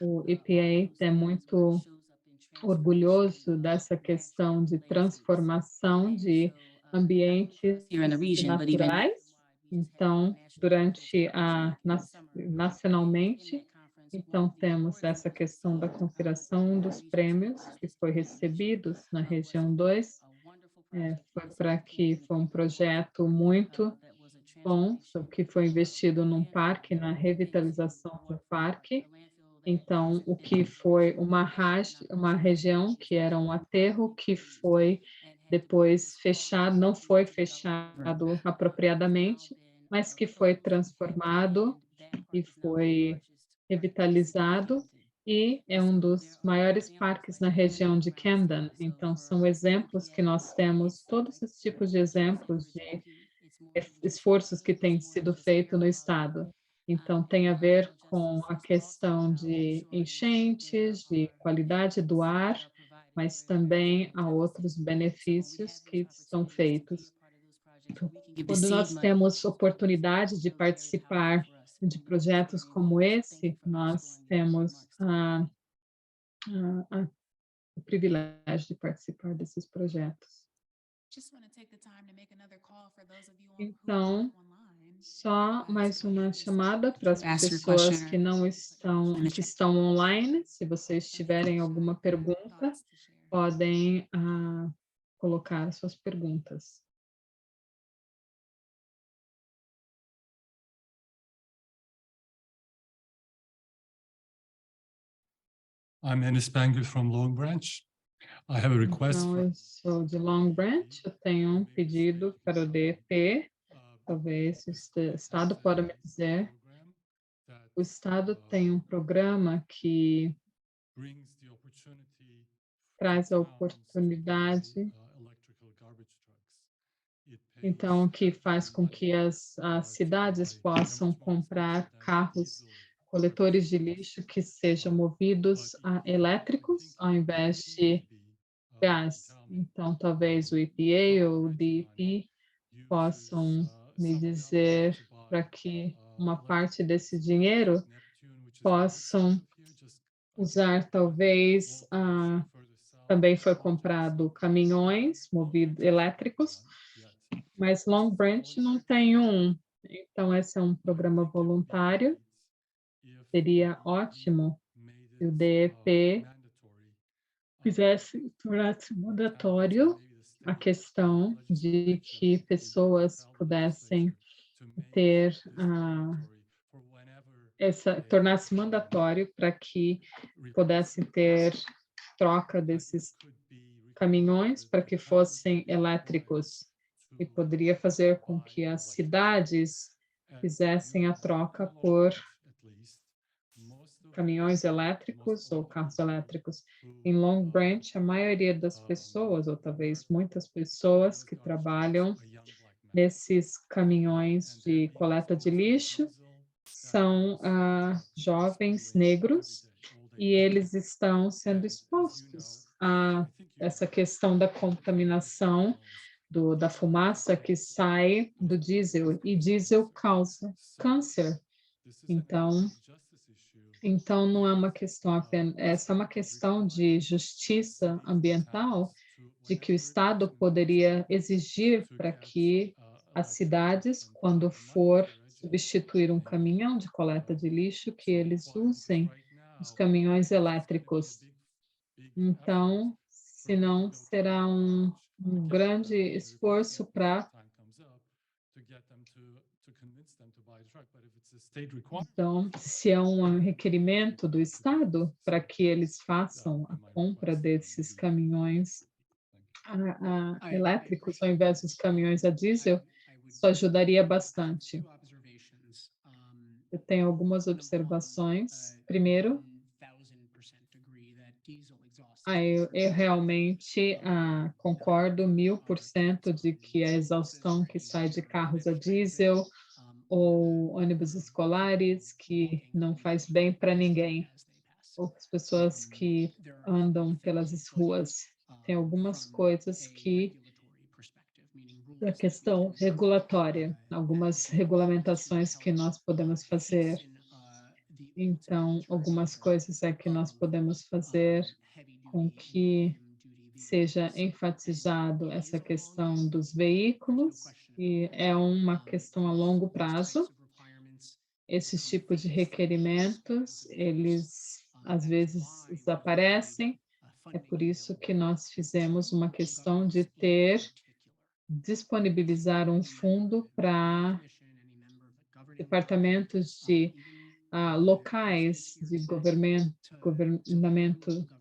A: O EPA é muito orgulhoso dessa questão de transformação de ambientes naturais. Então, nacionalmente, então temos essa questão da consideração dos prêmios que foi recebidos na região 2. Foi um projeto muito bom, que foi investido num parque, na revitalização do parque. Então, o que foi uma região que era um aterro que foi depois fechado, não foi fechado apropriadamente, mas que foi transformado e foi revitalizado, e é um dos maiores parques na região de Camden. Então, são exemplos que nós temos, todos esses tipos de exemplos de esforços que têm sido feitos no estado. Então, tem a ver com a questão de enchentes, de qualidade do ar, mas também há outros benefícios que estão feitos. Quando nós temos oportunidade de participar de projetos como esse, nós temos o privilégio de participar desses projetos. Então, só mais uma chamada para as
B: Ask your
A: pessoas
B: question.
A: que não estão, que estão online. Se vocês tiverem alguma pergunta, podem colocar suas perguntas.
H: I'm Ennis Bangor from Long Branch. I have a request
A: Então,
H: for
A: eu sou de Long Branch, eu tenho um pedido para o DEP. Talvez o Estado pode me dizer. O Estado tem um programa que traz a oportunidade, então, que faz com que as cidades possam comprar carros coletores de lixo que sejam movidos a elétricos ao invés de gás. Então, talvez o EPA ou o DEP possam me dizer para que uma parte desse dinheiro possam usar, talvez, também foi comprado caminhões movidos elétricos, mas Long Branch não tem um. Então, esse é um programa voluntário. Seria ótimo se o DEP tornasse mandatório a questão de que pessoas pudessem ter tornasse mandatório para que pudessem ter troca desses caminhões para que fossem elétricos e poderia fazer com que as cidades fizessem a troca por caminhões elétricos ou carros elétricos. Em Long Branch, a maioria das pessoas, ou talvez muitas pessoas que trabalham nesses caminhões de coleta de lixo, são jovens negros e eles estão sendo expostos a essa questão da contaminação da fumaça que sai do diesel, e diesel causa câncer. Então não é uma questão apenas, essa é uma questão de justiça ambiental, de que o Estado poderia exigir para que as cidades, quando for substituir um caminhão de coleta de lixo, que eles usem os caminhões elétricos. Então, senão será um grande esforço para... Então, se é um requerimento do Estado para que eles façam a compra desses caminhões elétricos ao invés dos caminhões a diesel, isso ajudaria bastante. Eu tenho algumas observações. Primeiro, eu realmente concordo 1000% de que a exaustão que sai de carros a diesel ou ônibus escolares, que não faz bem para ninguém, ou as pessoas que andam pelas ruas. Tem algumas coisas que, da questão regulatória, algumas regulamentações que nós podemos fazer. Então, algumas coisas é que nós podemos fazer com que seja enfatizado essa questão dos veículos, e é uma questão a longo prazo. Esses tipos de requerimentos, eles às vezes desaparecem. É por isso que nós fizemos uma questão de disponibilizar um fundo para departamentos de locais de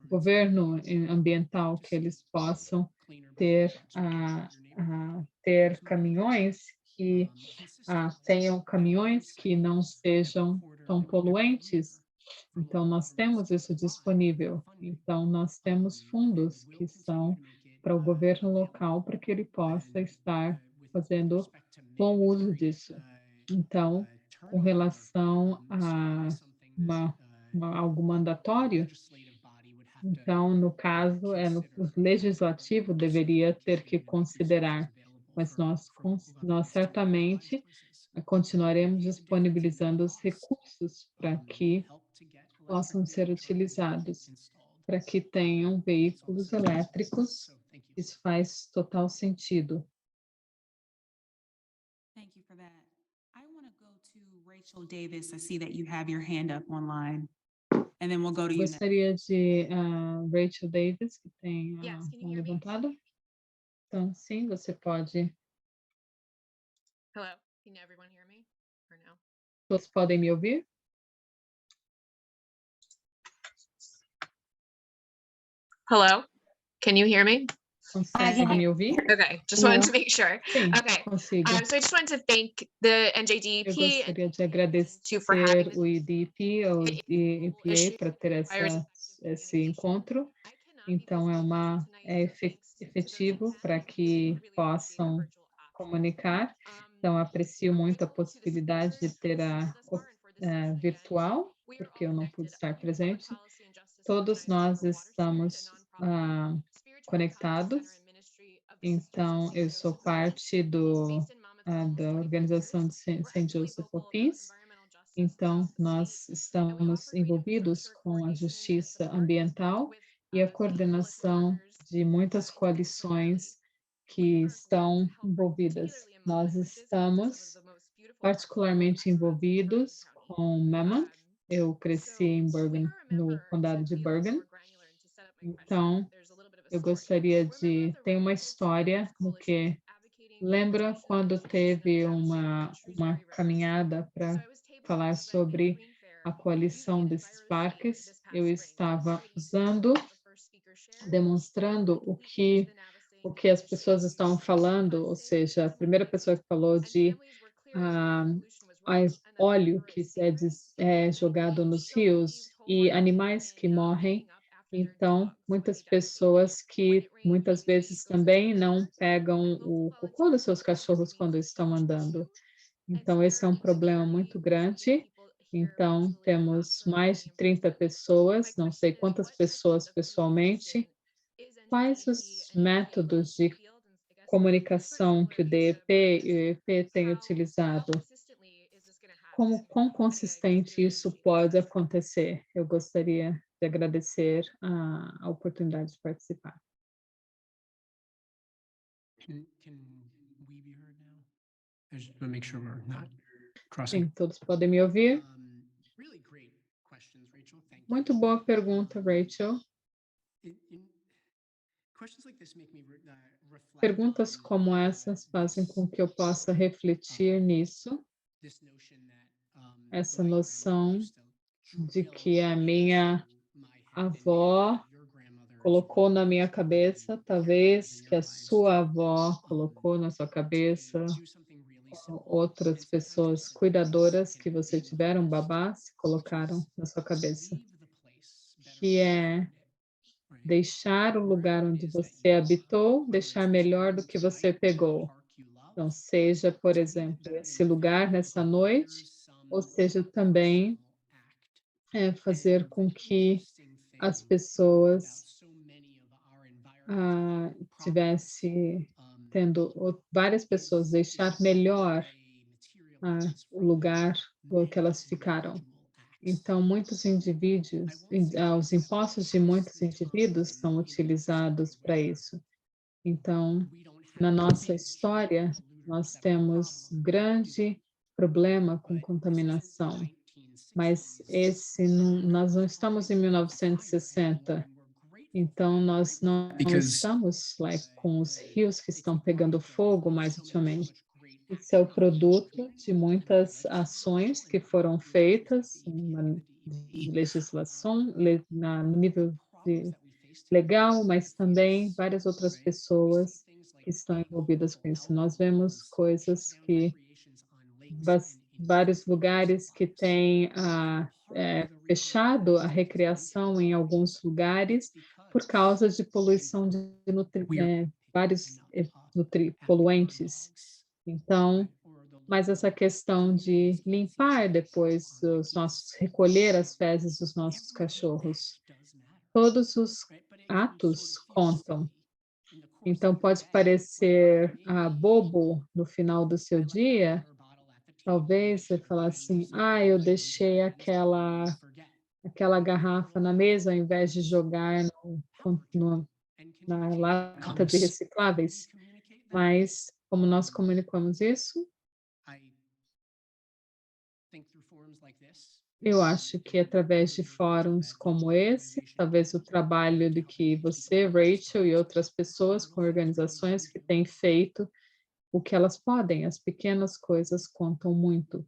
A: governo ambiental, que eles possam ter caminhões que tenham caminhões que não sejam tão poluentes. Então, nós temos isso disponível. Então, nós temos fundos que são para o governo local para que ele possa estar fazendo bom uso disso. Então, com relação a algo mandatório, então, no caso, o legislativo deveria ter que considerar. mas nós certamente continuaremos disponibilizando os recursos para que possam ser utilizados, para que tenham veículos elétricos. Isso faz total sentido.
I: Thank you for that. I want to go to Rachel Davis. I see that you have your hand up online. And then we'll go to you next.
A: Gostaria de Rachel Davis, que tem a
J: Yes, can you
A: mão
J: hear me?
A: levantada. Então, sim, você pode.
J: Hello, can everyone hear me or no?
A: Todos podem me ouvir?
J: Hello, can you hear me?
A: Consegue me ouvir?
J: Okay, just wanted to
A: Hello.
J: make sure.
A: Sim,
J: Okay,
A: consigo.
J: so I just wanted to thank the
A: Eu
J: NJDEP
A: gostaria de
J: for
A: agradecer
J: having
A: o IDP ou EPA
J: issue.
A: para ter esse encontro. Então, é efetivo para que possam comunicar. Então, aprecio muito a possibilidade de ter a virtual, porque eu não pude estar presente. Todos nós estamos conectados. Então, eu sou parte da organização de St. Joseph of Peace. Então, nós estamos envolvidos com a justiça ambiental e a coordenação de muitas coalições que estão envolvidas. Nós estamos particularmente envolvidos com Mammoth. Eu cresci em Bergen, no condado de Bergen. Então, eu gostaria de ter uma história no que lembra quando teve uma caminhada para falar sobre a coalição desses parques. Eu estava demonstrando o que as pessoas estavam falando, ou seja, a primeira pessoa que falou de óleo que é jogado nos rios e animais que morrem. Então, muitas pessoas que muitas vezes também não pegam o cocô dos seus cachorros quando estão andando. Então, esse é um problema muito grande. Então, temos mais de 30 pessoas, não sei quantas pessoas pessoalmente. Quais os métodos de comunicação que o DEP e o EP têm utilizado? Quão consistente isso pode acontecer? Eu gostaria de agradecer a oportunidade de participar.
C: Can we be heard now? I just want to make sure we're not crossing.
A: Sim, todos podem me ouvir?
C: Really great questions, Rachel. Thank you.
A: Muito boa pergunta, Rachel.
C: Questions like this make me reflect
A: Perguntas
C: on,
A: como essas fazem com que eu possa refletir nisso,
C: this notion that,
A: essa
C: my
A: noção
C: grandmother used to
A: de
C: drill
A: que a minha
C: into my head
A: avó
C: and your grandmother
A: colocou na
C: as
A: minha
C: well,
A: cabeça,
C: and
A: talvez
C: in
A: que a
C: your lives
A: sua
C: too,
A: avó colocou na sua cabeça,
C: do something really simple.
A: outras
C: It's sometimes
A: pessoas
C: just
A: cuidadoras
C: sit
A: que
C: in
A: você
C: the
A: tiveram,
C: place,
A: babás, colocaram na sua cabeça,
C: leave the place better
A: que
C: than you
A: é
C: found it, right?
A: deixar o lugar onde você habitou, deixar melhor do que você pegou. Então, seja, por exemplo, esse lugar nessa noite, ou seja, também fazer com que as pessoas várias pessoas deixar melhor o lugar que elas ficaram. Então, muitos indivíduos, os impostos de muitos indivíduos são utilizados para isso. Então, na nossa história, nós temos grande problema com contaminação, mas nós não estamos em 1960, então nós não estamos com os rios que estão pegando fogo mais ultimamente. Isso é o produto de muitas ações que foram feitas de legislação, no nível legal, mas também várias outras pessoas que estão envolvidas com isso. Nós vemos coisas que vários lugares que têm fechado a recreação em alguns lugares por causa de poluição de vários poluentes. Então, mas essa questão de limpar depois recolher as fezes dos nossos cachorros, todos os atos contam. Então, pode parecer bobo no final do seu dia, talvez você falar assim, eu deixei aquela garrafa na mesa ao invés de jogar na lata de recicláveis. Mas, como nós comunicamos isso, eu acho que através de fóruns como esse, talvez o trabalho de que você, Rachel, e outras pessoas com organizações que têm feito o que elas podem, as pequenas coisas contam muito.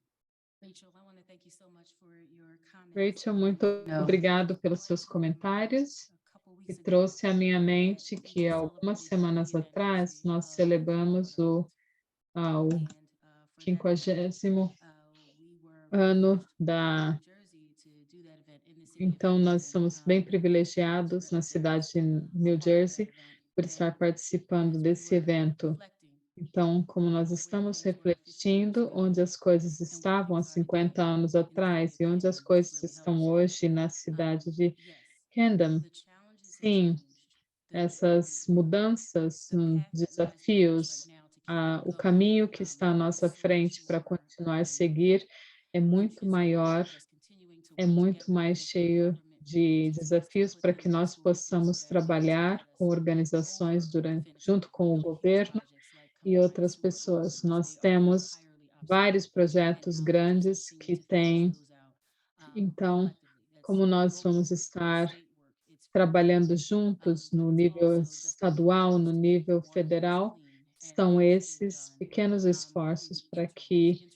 A: Rachel, muito obrigado pelos seus comentários, que trouxe à minha mente que algumas semanas atrás nós celebramos o 50º ano da... Então, nós somos bem privilegiados na cidade de New Jersey por estar participando desse evento. Então, como nós estamos refletindo onde as coisas estavam há 50 anos atrás e onde as coisas estão hoje na cidade de Camden, sim, essas mudanças, desafios, o caminho que está à nossa frente para continuar a seguir é muito maior, é muito mais cheio de desafios para que nós possamos trabalhar com organizações junto com o governo e outras pessoas. Nós temos vários projetos grandes que têm, então, como nós vamos estar trabalhando juntos no nível estadual, no nível federal, são esses pequenos esforços para que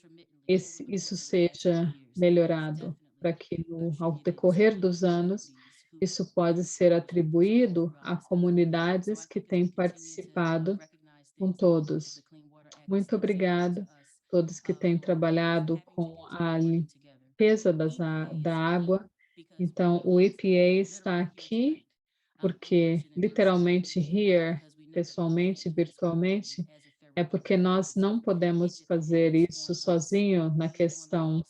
A: isso seja melhorado, para que ao decorrer dos anos isso pode ser atribuído a comunidades que têm participado com todos. Muito obrigado a todos que têm trabalhado com a limpeza da água. Então, o EPA está aqui porque, literalmente, here, pessoalmente, virtualmente, é porque nós não podemos fazer isso sozinho na questão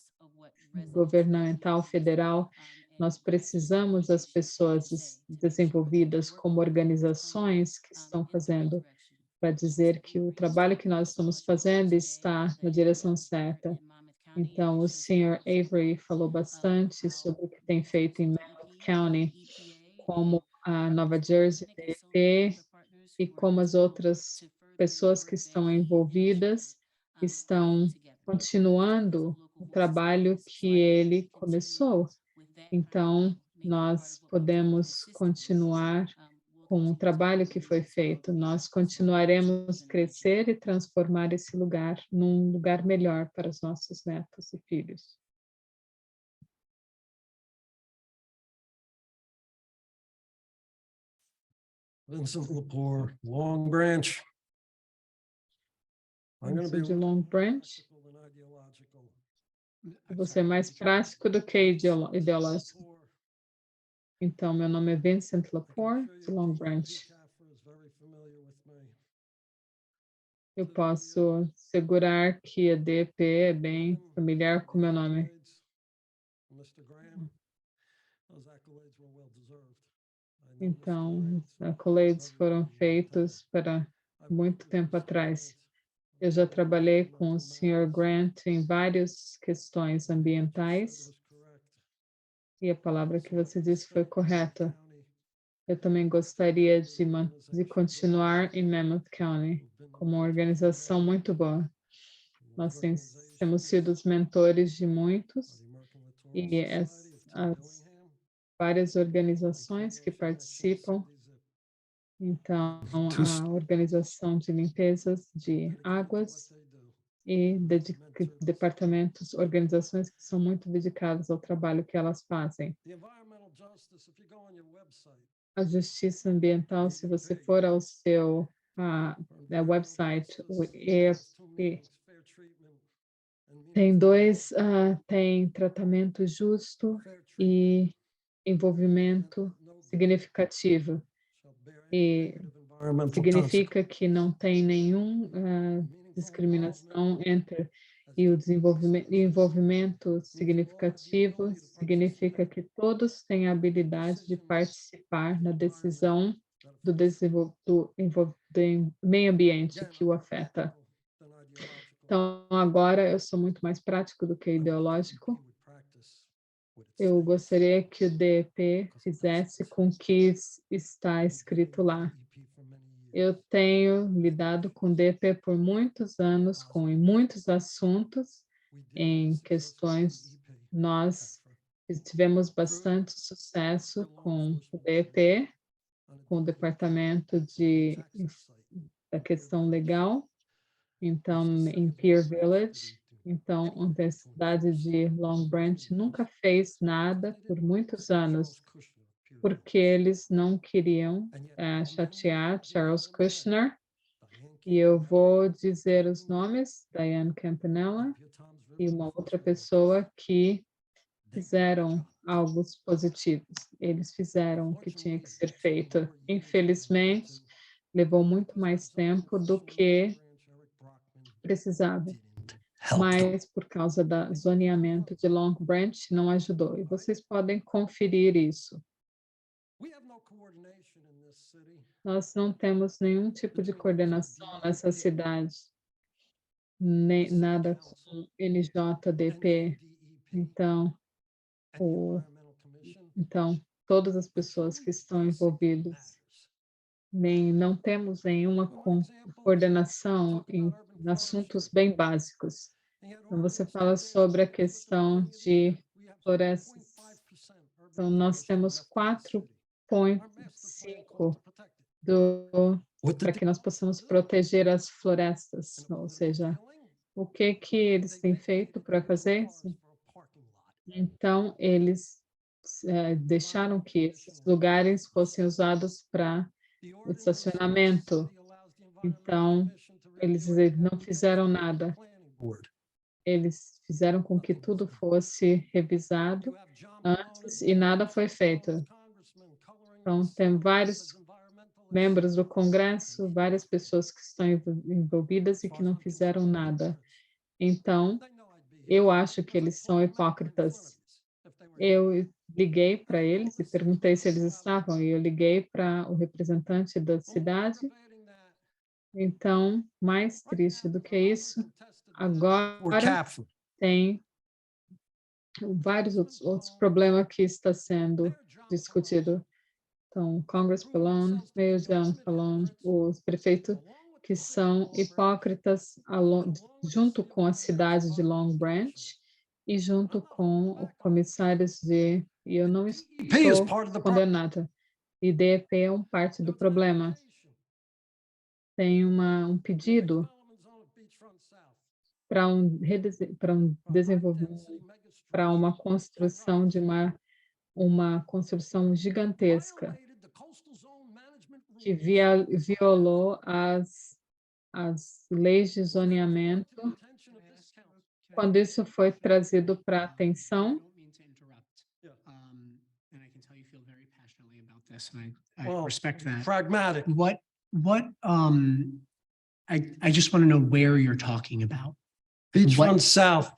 A: governamental federal. Nós precisamos das pessoas desenvolvidas como organizações que estão fazendo para dizer que o trabalho que nós estamos fazendo está na direção certa. Então, o Sr. Avery falou bastante sobre o que tem feito em Monmouth County, como a Nova Jersey DEP e como as outras pessoas que estão envolvidas estão continuando o trabalho que ele começou. Então, nós podemos continuar com o trabalho que foi feito. Nós continuaremos a crescer e transformar esse lugar num lugar melhor para os nossos netos e filhos.
H: Vincent Lepore, Long Branch.
A: Eu sou de Long Branch. Eu vou ser mais prático do que ideológico. Então, meu nome é Vincent Lepore, de Long Branch. Eu posso segurar que a DEP é bem familiar com meu nome. Então, os accolades foram feitos para muito tempo atrás. Eu já trabalhei com o Sr. Grant em várias questões ambientais e a palavra que você disse foi correta. Eu também gostaria de continuar em Monmouth County como uma organização muito boa. Nós temos sido os mentores de muitos e as várias organizações que participam. Então, a organização de limpezas de águas e departamentos, organizações que são muito dedicadas ao trabalho que elas fazem. A justiça ambiental, se você for ao seu website, o EFP, tem tratamento justo e envolvimento significativo. E significa que não tem nenhuma discriminação entre e o envolvimento significativo significa que todos têm a habilidade de participar na decisão do meio ambiente que o afeta. Então, agora eu sou muito mais prático do que ideológico. Eu gostaria que o DEP fizesse com o que está escrito lá. Eu tenho lidado com o DEP por muitos anos, com muitos assuntos, em questões. Nós tivemos bastante sucesso com o DEP, com o departamento da questão legal, então, em Pier Village. Então, a Universidade de Long Branch nunca fez nada por muitos anos, porque eles não queriam chatear Charles Kushner. E eu vou dizer os nomes: Diane Campanella e uma outra pessoa que fizeram algo positivos. Eles fizeram o que tinha que ser feito. Infelizmente, levou muito mais tempo do que precisava. Mas por causa do zoneamento de Long Branch não ajudou. E vocês podem conferir isso. Nós não temos nenhum tipo de coordenação nessa cidade, nem nada com NJDP. Então, todas as pessoas que estão envolvidas, não temos nenhuma coordenação em assuntos bem básicos. Então, você fala sobre a questão de florestas. Então, nós temos 4,5 para que nós possamos proteger as florestas. Ou seja, o que eles têm feito para fazer isso? Então, eles deixaram que esses lugares fossem usados para o estacionamento. Então, eles não fizeram nada. Eles fizeram com que tudo fosse revisado antes e nada foi feito. Então, tem vários membros do Congresso, várias pessoas que estão envolvidas e que não fizeram nada. Então, eu acho que eles são hipócritas. Eu liguei para eles e perguntei se eles estavam, e eu liguei para o representante da cidade. Então, mais triste do que isso, agora tem vários outros problemas que está sendo discutido. Então, Congress Pallone, Mayor John Pallone, os prefeitos que são hipócritas junto com a cidade de Long Branch e junto com os comissários e eu não estou condenada. E DEP é parte do problema. Tem um pedido para desenvolvimento, para uma construção de uma construção gigantesca que violou as leis de zoneamento. Quando isso foi trazido para a atenção,
C: Pragmatic. I just want to know where you're talking about.
K: Beachfront South,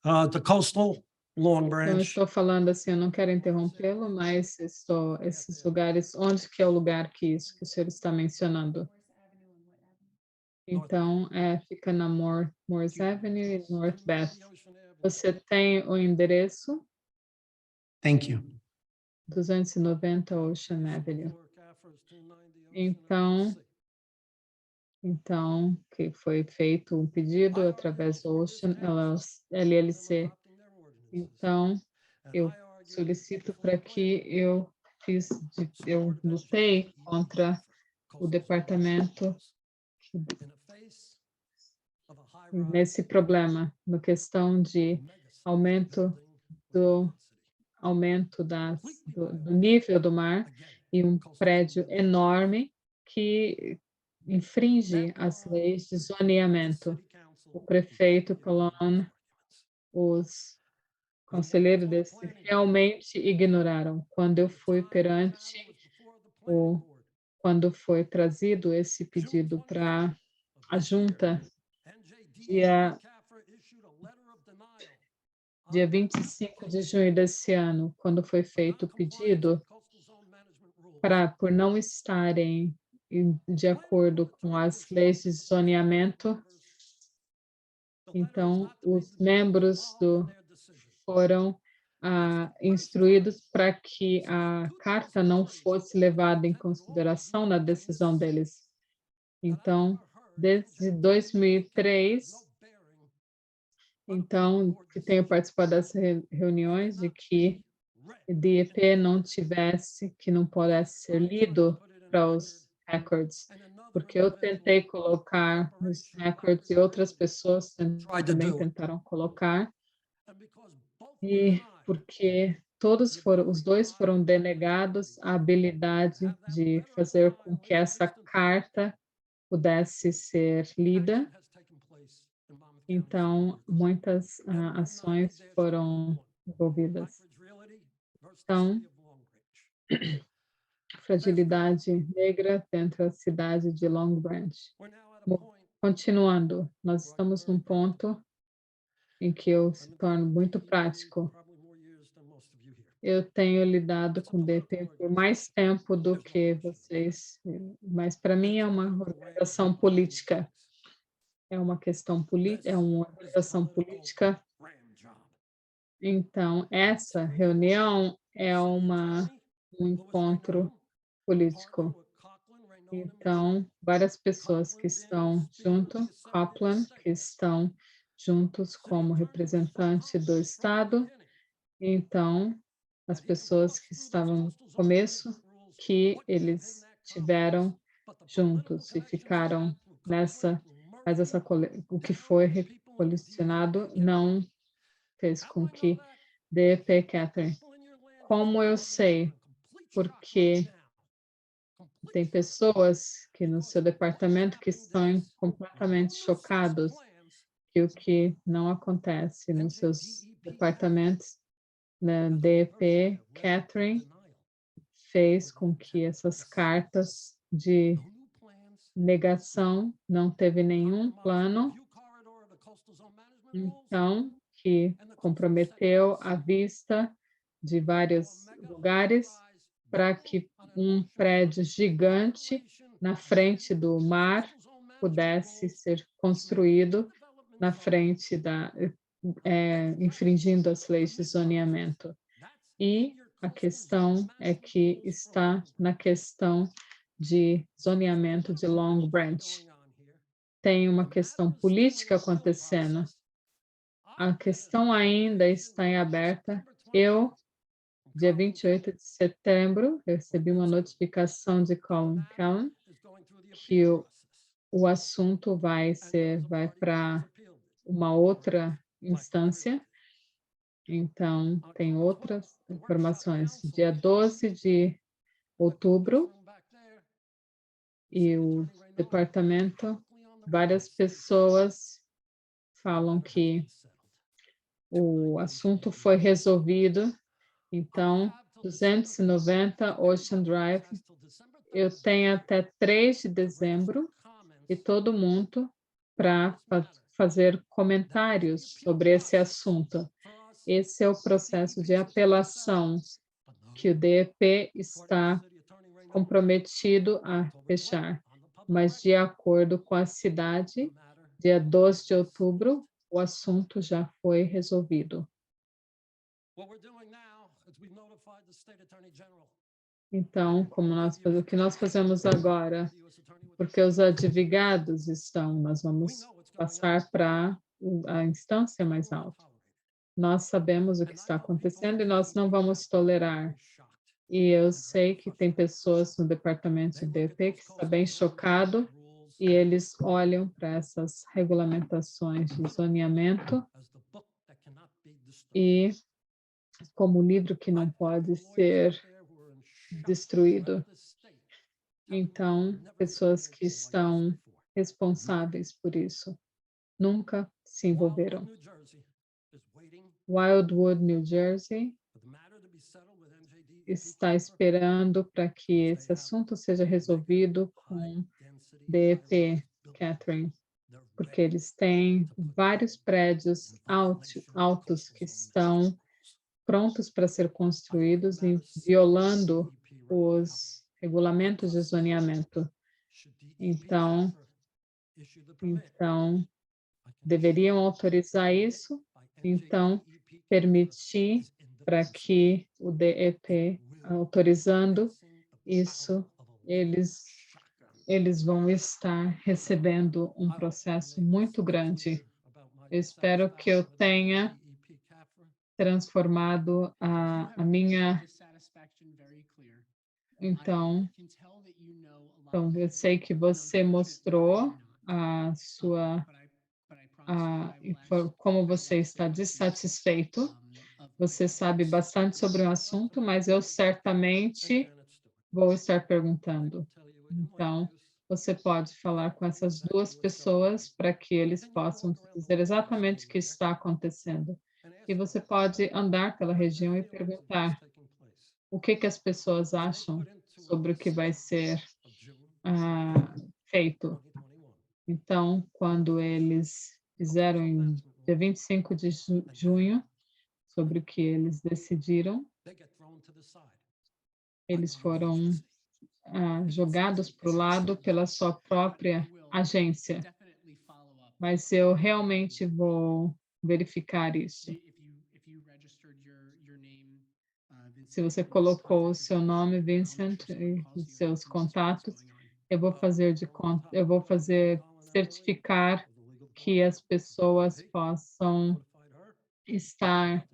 K: the coastal Long
A: então, eu
K: Branch.
A: estou falando assim, eu não quero interrompê-lo, mas esses lugares, onde que é o lugar que o senhor está mencionando? Então, fica na Morse Avenue e North Bath. Você tem o endereço?
C: Thank you.
A: 290 Ocean Avenue. Então, que foi feito um pedido através do Ocean LLC. Então, eu solicito para que eu lutei contra o departamento nesse problema, na questão de aumento do nível do mar e um prédio enorme que infringe as leis de zoneamento. O prefeito Pallone, os conselheiros realmente ignoraram. Quando eu fui quando foi trazido esse pedido para a junta, dia 25 de junho desse ano, quando foi feito o pedido, por não estarem de acordo com as leis de zoneamento. Então, os membros foram instruídos para que a carta não fosse levada em consideração na decisão deles. Então, desde 2003, então, que tenho participado dessas reuniões de que o DEP que não pudesse ser lido para os records, porque eu tentei colocar os records e outras pessoas também tentaram colocar, e porque os dois foram denegados a habilidade de fazer com que essa carta pudesse ser lida. Então, muitas ações foram envolvidas. Então, fragilidade negra dentro da cidade de Long Branch. Continuando, nós estamos num ponto em que eu se torno muito prático. Eu tenho lidado com DP por mais tempo do que vocês, mas para mim é uma organização política. É uma questão política, é uma organização política. Então, essa reunião é um encontro político. Então, várias pessoas que estão junto, Copland, que estão juntos como representante do Estado. Então, as pessoas que estavam no começo, que eles tiveram juntos e ficaram nessa, mas o que foi recolecionado não fez com que DEP Catherine. Como eu sei? Porque tem pessoas que no seu departamento que estão completamente chocados que o que não acontece nos seus departamentos, na DEP Catherine fez com que essas cartas de negação não teve nenhum plano, então, que comprometeu a vista de vários lugares para que um prédio gigante na frente do mar pudesse ser construído na frente infringindo as leis de zoneamento. E a questão é que está na questão de zoneamento de Long Branch. Tem uma questão política acontecendo. A questão ainda está em aberta. Eu, dia 28 de setembro, recebi uma notificação de Colin Callan que o assunto vai para uma outra instância. Então, tem outras informações. Dia 12 de outubro, e o departamento, várias pessoas falam que o assunto foi resolvido. Então, 290 Ocean Drive, eu tenho até 3 de dezembro e todo mundo para fazer comentários sobre esse assunto. Esse é o processo de apelação que o DEP está comprometido a fechar. Mas, de acordo com a cidade, dia 12 de outubro, o assunto já foi resolvido. Então, o que nós fazemos agora? Porque os advogados nós vamos passar para a instância mais alta. Nós sabemos o que está acontecendo e nós não vamos tolerar. E eu sei que tem pessoas no departamento de DEP que estão bem chocados e eles olham para essas regulamentações de zoneamento e como livro que não pode ser destruído. Então, pessoas que estão responsáveis por isso nunca se envolveram. Wildwood, New Jersey, está esperando para que esse assunto seja resolvido com DEP Catherine, porque eles têm vários prédios altos que estão prontos para ser construídos e violando os regulamentos de zoneamento. Então, deveriam autorizar isso, então permitir para que o DEP, autorizando isso, eles vão estar recebendo um processo muito grande. Eu espero que eu tenha transformado a minha... Então, eu sei que você mostrou a sua... como você está dissatisfeito. Você sabe bastante sobre o assunto, mas eu certamente vou estar perguntando. Então, você pode falar com essas duas pessoas para que eles possam dizer exatamente o que está acontecendo. E você pode andar pela região e perguntar o que as pessoas acham sobre o que vai ser feito. Então, quando eles fizeram em dia 25 de junho, sobre o que eles decidiram, eles foram jogados para o lado pela sua própria agência. Mas eu realmente vou verificar isso. Se você colocou o seu nome, Vincent, e os seus contatos, eu vou fazer certificar que as pessoas possam estar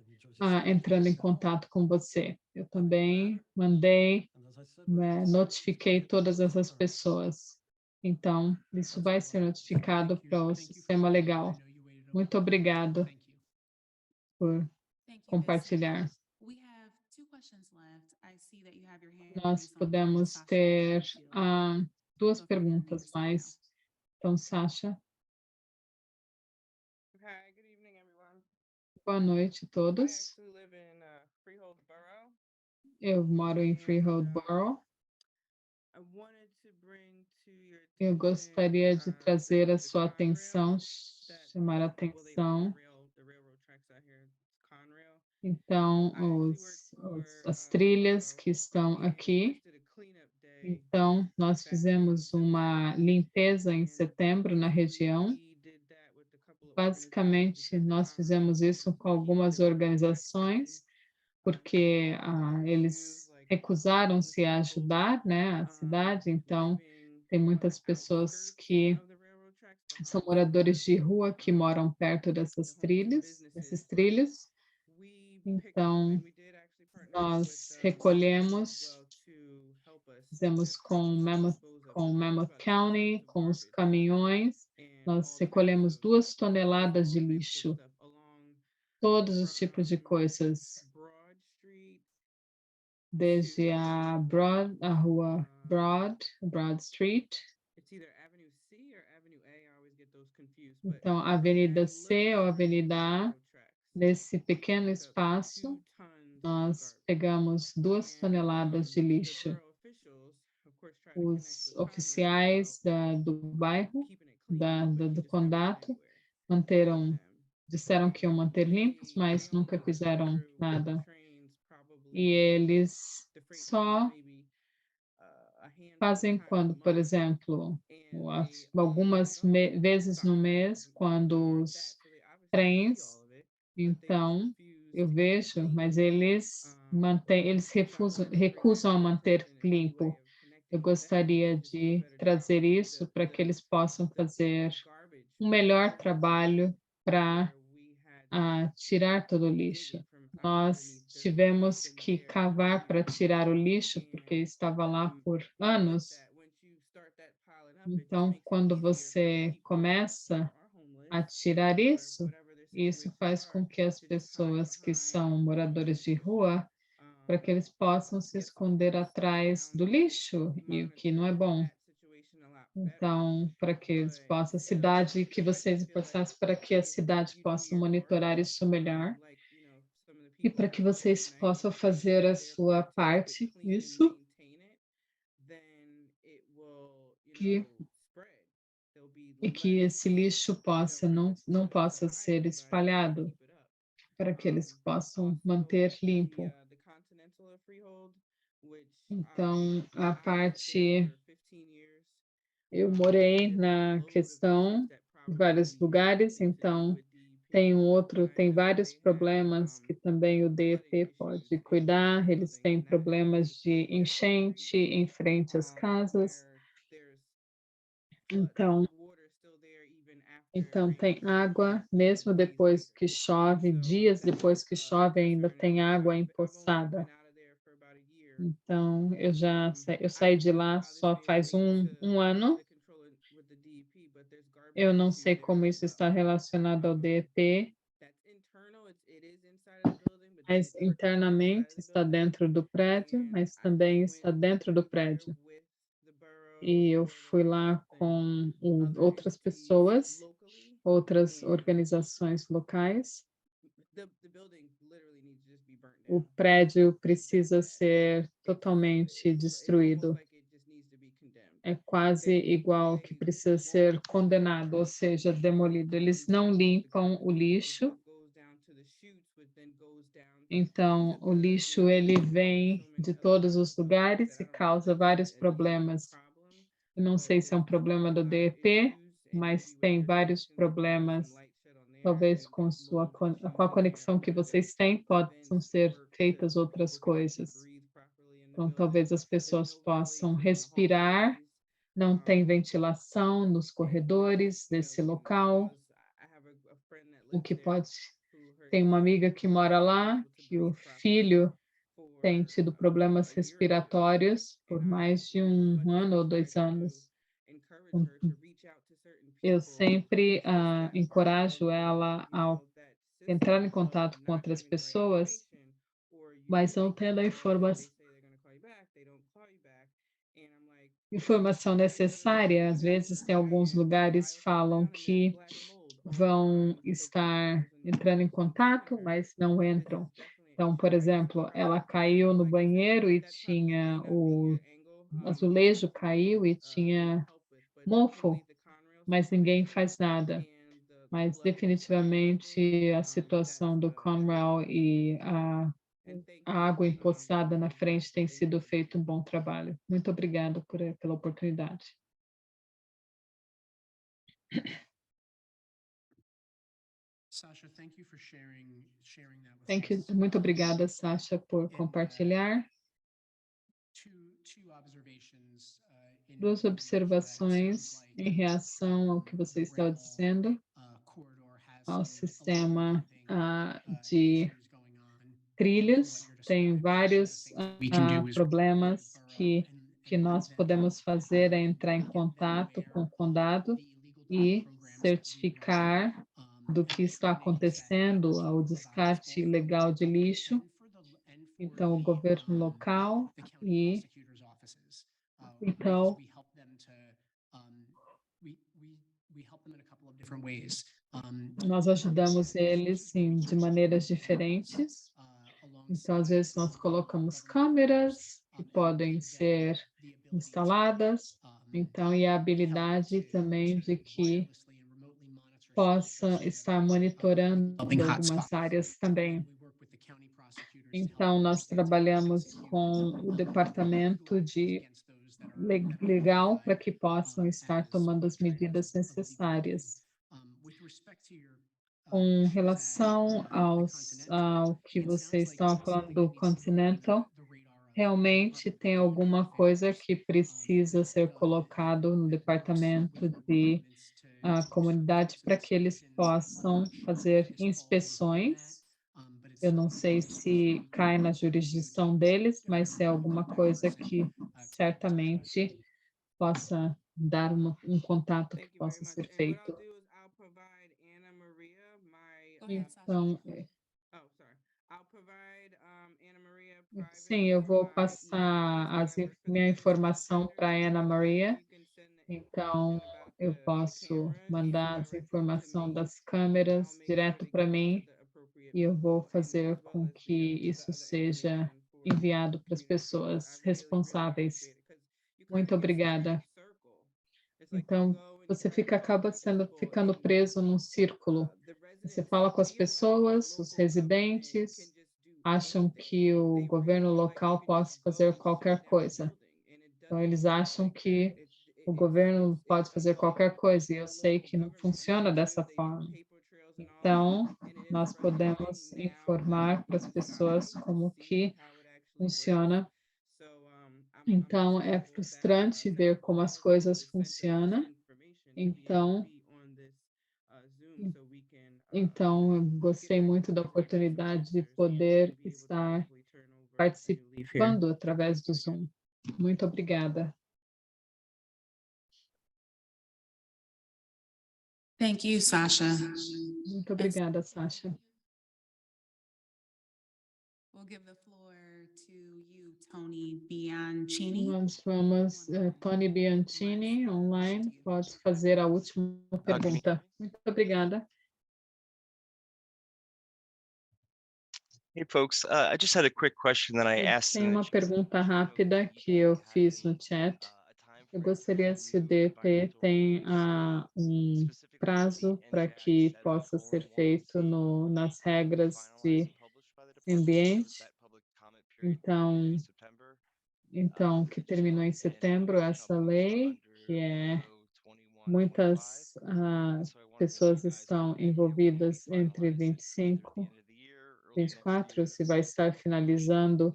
A: entrando em contato com você. Eu também notifiquei todas essas pessoas. Então, isso vai ser notificado para o sistema legal. Muito obrigado por compartilhar. Nós podemos ter duas perguntas mais. Então, Sasha. Boa noite a todos. Eu moro em Freehold Borough. Eu gostaria de trazer a sua atenção, chamar a atenção. Então, as trilhas que estão aqui. Então, nós fizemos uma limpeza em setembro na região. Basicamente, nós fizemos isso com algumas organizações, porque eles recusaram-se a ajudar, né, a cidade. Então, tem muitas pessoas que são moradores de rua que moram perto desses trilhos. Então, nós recolhemos, fizemos com Mammoth County, com os caminhões, nós recolhemos 2 toneladas de lixo, todos os tipos de coisas, desde a rua Broad Street. Então, a Avenida C ou Avenida A, nesse pequeno espaço, nós pegamos 2 toneladas de lixo. Os oficiais do bairro, do condado, disseram que iam manter limpos, mas nunca fizeram nada. E eles só fazem quando, por exemplo, algumas vezes no mês, quando os trens, então, eu vejo, mas eles recusam a manter limpo. Eu gostaria de trazer isso para que eles possam fazer um melhor trabalho para tirar todo o lixo. Nós tivemos que cavar para tirar o lixo, porque estava lá por anos. Então, quando você começa a tirar isso, isso faz com que as pessoas que são moradores de rua, para que eles possam se esconder atrás do lixo, e o que não é bom. Então, para que eles possam, que vocês esforçassem para que a cidade possa monitorar isso melhor, e para que vocês possam fazer a sua parte, isso, e que esse lixo não possa ser espalhado, para que eles possam manter limpo. Então, a parte, eu morei na questão em vários lugares, então tem vários problemas que também o DEP pode cuidar. Eles têm problemas de enchente em frente às casas. Então tem água, mesmo depois que chove, dias depois que chove ainda tem água empoçada. Então eu saí de lá só faz um ano. Eu não sei como isso está relacionado ao DEP, mas internamente está dentro do prédio, mas também está dentro do prédio. E eu fui lá com outras pessoas, outras organizações locais. O prédio precisa ser totalmente destruído. É quase igual que precisa ser condenado, ou seja, demolido. Eles não limpam o lixo. Então, o lixo ele vem de todos os lugares e causa vários problemas. Eu não sei se é um problema do DEP, mas tem vários problemas. Talvez com a conexão que vocês têm, possam ser feitas outras coisas. Então, talvez as pessoas possam respirar, não tem ventilação nos corredores desse local, o que pode... Tem uma amiga que mora lá, que o filho tem tido problemas respiratórios por mais de 1 ano ou 2 anos. Eu sempre encorajo ela a entrar em contato com outras pessoas, mas não tendo a informação necessária. Às vezes tem alguns lugares que falam que vão estar entrando em contato, mas não entram. Então, por exemplo, ela caiu no banheiro e tinha o azulejo caiu e tinha mofo, mas ninguém faz nada. Mas definitivamente a situação do Conrail e a água empoçada na frente tem sido feito um bom trabalho. Muito obrigada pela oportunidade.
C: Sasha, thank you for sharing that with us.
A: Muito obrigada, Sasha, por compartilhar. Duas observações em reação ao que você estava dizendo, ao sistema de trilhos. Tem vários problemas que nós podemos fazer é entrar em contato com o condado e certificar do que está acontecendo ao descarte ilegal de lixo. Então, o governo local e então nós ajudamos eles de maneiras diferentes. Então, às vezes, nós colocamos câmeras que podem ser instaladas. Então, e a habilidade também de que possa estar monitorando algumas áreas também. Então, nós trabalhamos com o departamento legal para que possam estar tomando as medidas necessárias. Com relação ao que você estava falando do Continental, realmente tem alguma coisa que precisa ser colocado no departamento de comunidade para que eles possam fazer inspeções. Eu não sei se cai na jurisdição deles, mas é alguma coisa que certamente possa dar um contato que possa ser feito. Então, sim, eu vou passar minha informação para a Ana Maria. Então, eu posso mandar as informações das câmeras direto para mim e eu vou fazer com que isso seja enviado para as pessoas responsáveis. Muito obrigada. Então, você acaba ficando preso num círculo. Você fala com as pessoas, os residentes, acham que o governo local possa fazer qualquer coisa. Então, eles acham que o governo pode fazer qualquer coisa, e eu sei que não funciona dessa forma. Então, nós podemos informar para as pessoas como que funciona. Então, é frustrante ver como as coisas funcionam. Então, eu gostei muito da oportunidade de poder estar participando através do Zoom. Muito obrigada.
I: Thank you, Sasha.
A: Muito obrigada, Sasha.
I: We'll give the floor to you, Tony Bianchini.
A: Nós vamos, Tony Bianchini, online, pode fazer a última pergunta. Muito obrigada.
L: Hey, folks. I just had a quick question that I asked.
A: Tem uma pergunta rápida que eu fiz no chat. Eu gostaria se o DP tem um prazo para que possa ser feito nas regras de ambiente. Então, que terminou em setembro essa lei, que muitas pessoas estão envolvidas entre 25 24, se vai estar finalizando,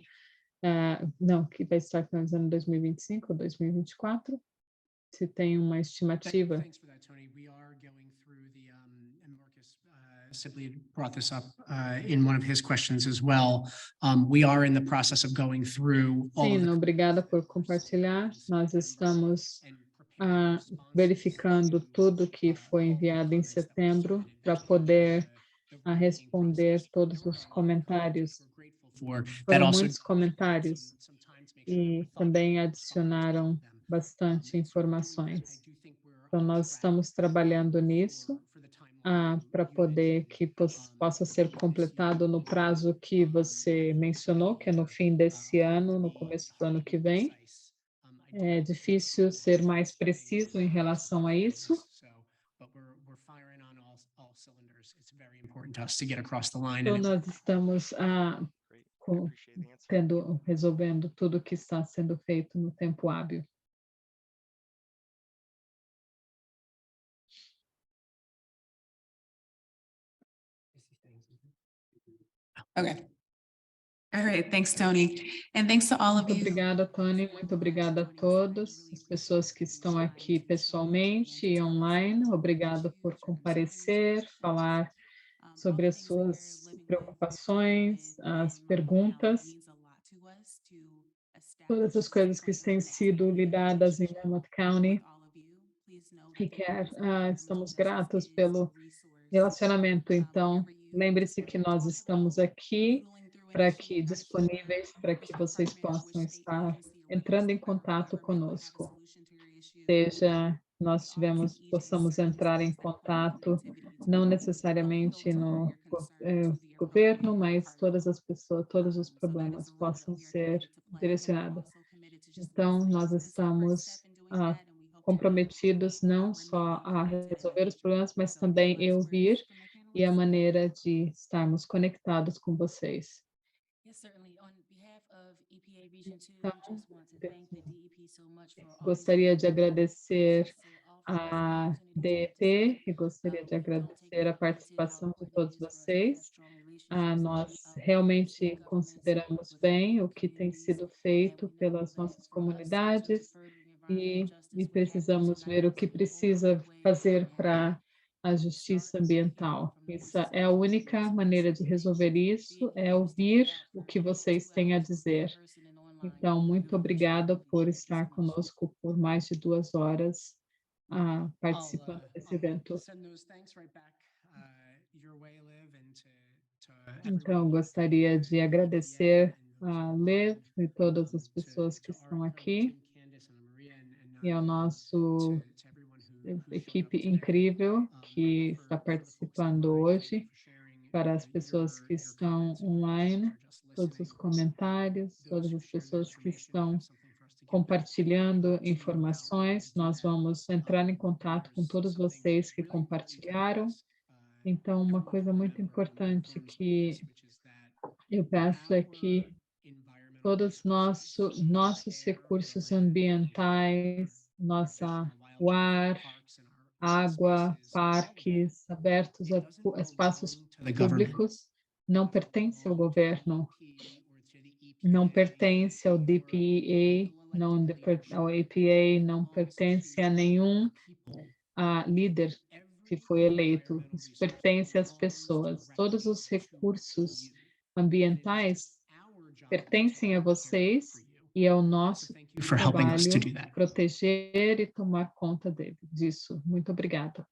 A: não, que vai estar finalizando em 2025 ou 2024, se tem uma estimativa.
C: Thanks for that, Tony. We are going through and Marcus Sibley brought this up in one of his questions as well. We are in the process of going through all of
A: Sim, obrigada por compartilhar. Nós estamos verificando tudo que foi enviado em setembro para poder responder todos os comentários. Foram muitos comentários e também adicionaram bastante informações. Então, nós estamos trabalhando nisso para poder que possa ser completado no prazo que você mencionou, que é no fim desse ano, no começo do ano que vem. É difícil ser mais preciso em relação a isso. Então, nós estamos resolvendo tudo que está sendo feito no tempo hábil.
I: Okay. All right, thanks, Tony. And thanks to all of you.
A: Muito obrigada, Tony. Muito obrigada a todos, as pessoas que estão aqui pessoalmente e online. Obrigado por comparecer, falar sobre as suas preocupações, as perguntas, todas as coisas que têm sido lidadas em Monmouth County. E estamos gratos pelo relacionamento. Então, lembre-se que nós estamos aqui disponíveis para que vocês possam estar entrando em contato conosco. Seja nós possamos entrar em contato, não necessariamente no governo, mas todas as pessoas, todos os problemas possam ser direcionados. Então, nós estamos comprometidos não só a resolver os problemas, mas também a ouvir e a maneira de estarmos conectados com vocês. Então, gostaria de agradecer a DEP e gostaria de agradecer a participação de todos vocês. Nós realmente consideramos bem o que tem sido feito pelas nossas comunidades e precisamos ver o que precisa fazer para a justiça ambiental. Essa é a única maneira de resolver isso, é ouvir o que vocês têm a dizer. Então, muito obrigada por estar conosco por mais de 2 horas participando desse evento. Então, gostaria de agradecer a Liv e todas as pessoas que estão aqui e ao nosso equipe incrível que está participando hoje, para as pessoas que estão online, todos os comentários, todas as pessoas que estão compartilhando informações. Nós vamos entrar em contato com todos vocês que compartilharam. Então, uma coisa muito importante que Eu peço é que todos nossos recursos ambientais, o ar, água, parques abertos a espaços públicos, não pertence ao governo, não pertence ao DPEA, ao APA, não pertence a nenhum líder que foi eleito. Isso pertence às pessoas. Todos os recursos ambientais pertencem a vocês e é o nosso
C: for helping us to do
A: trabalho
C: that.
A: proteger e tomar conta disso. Muito obrigada.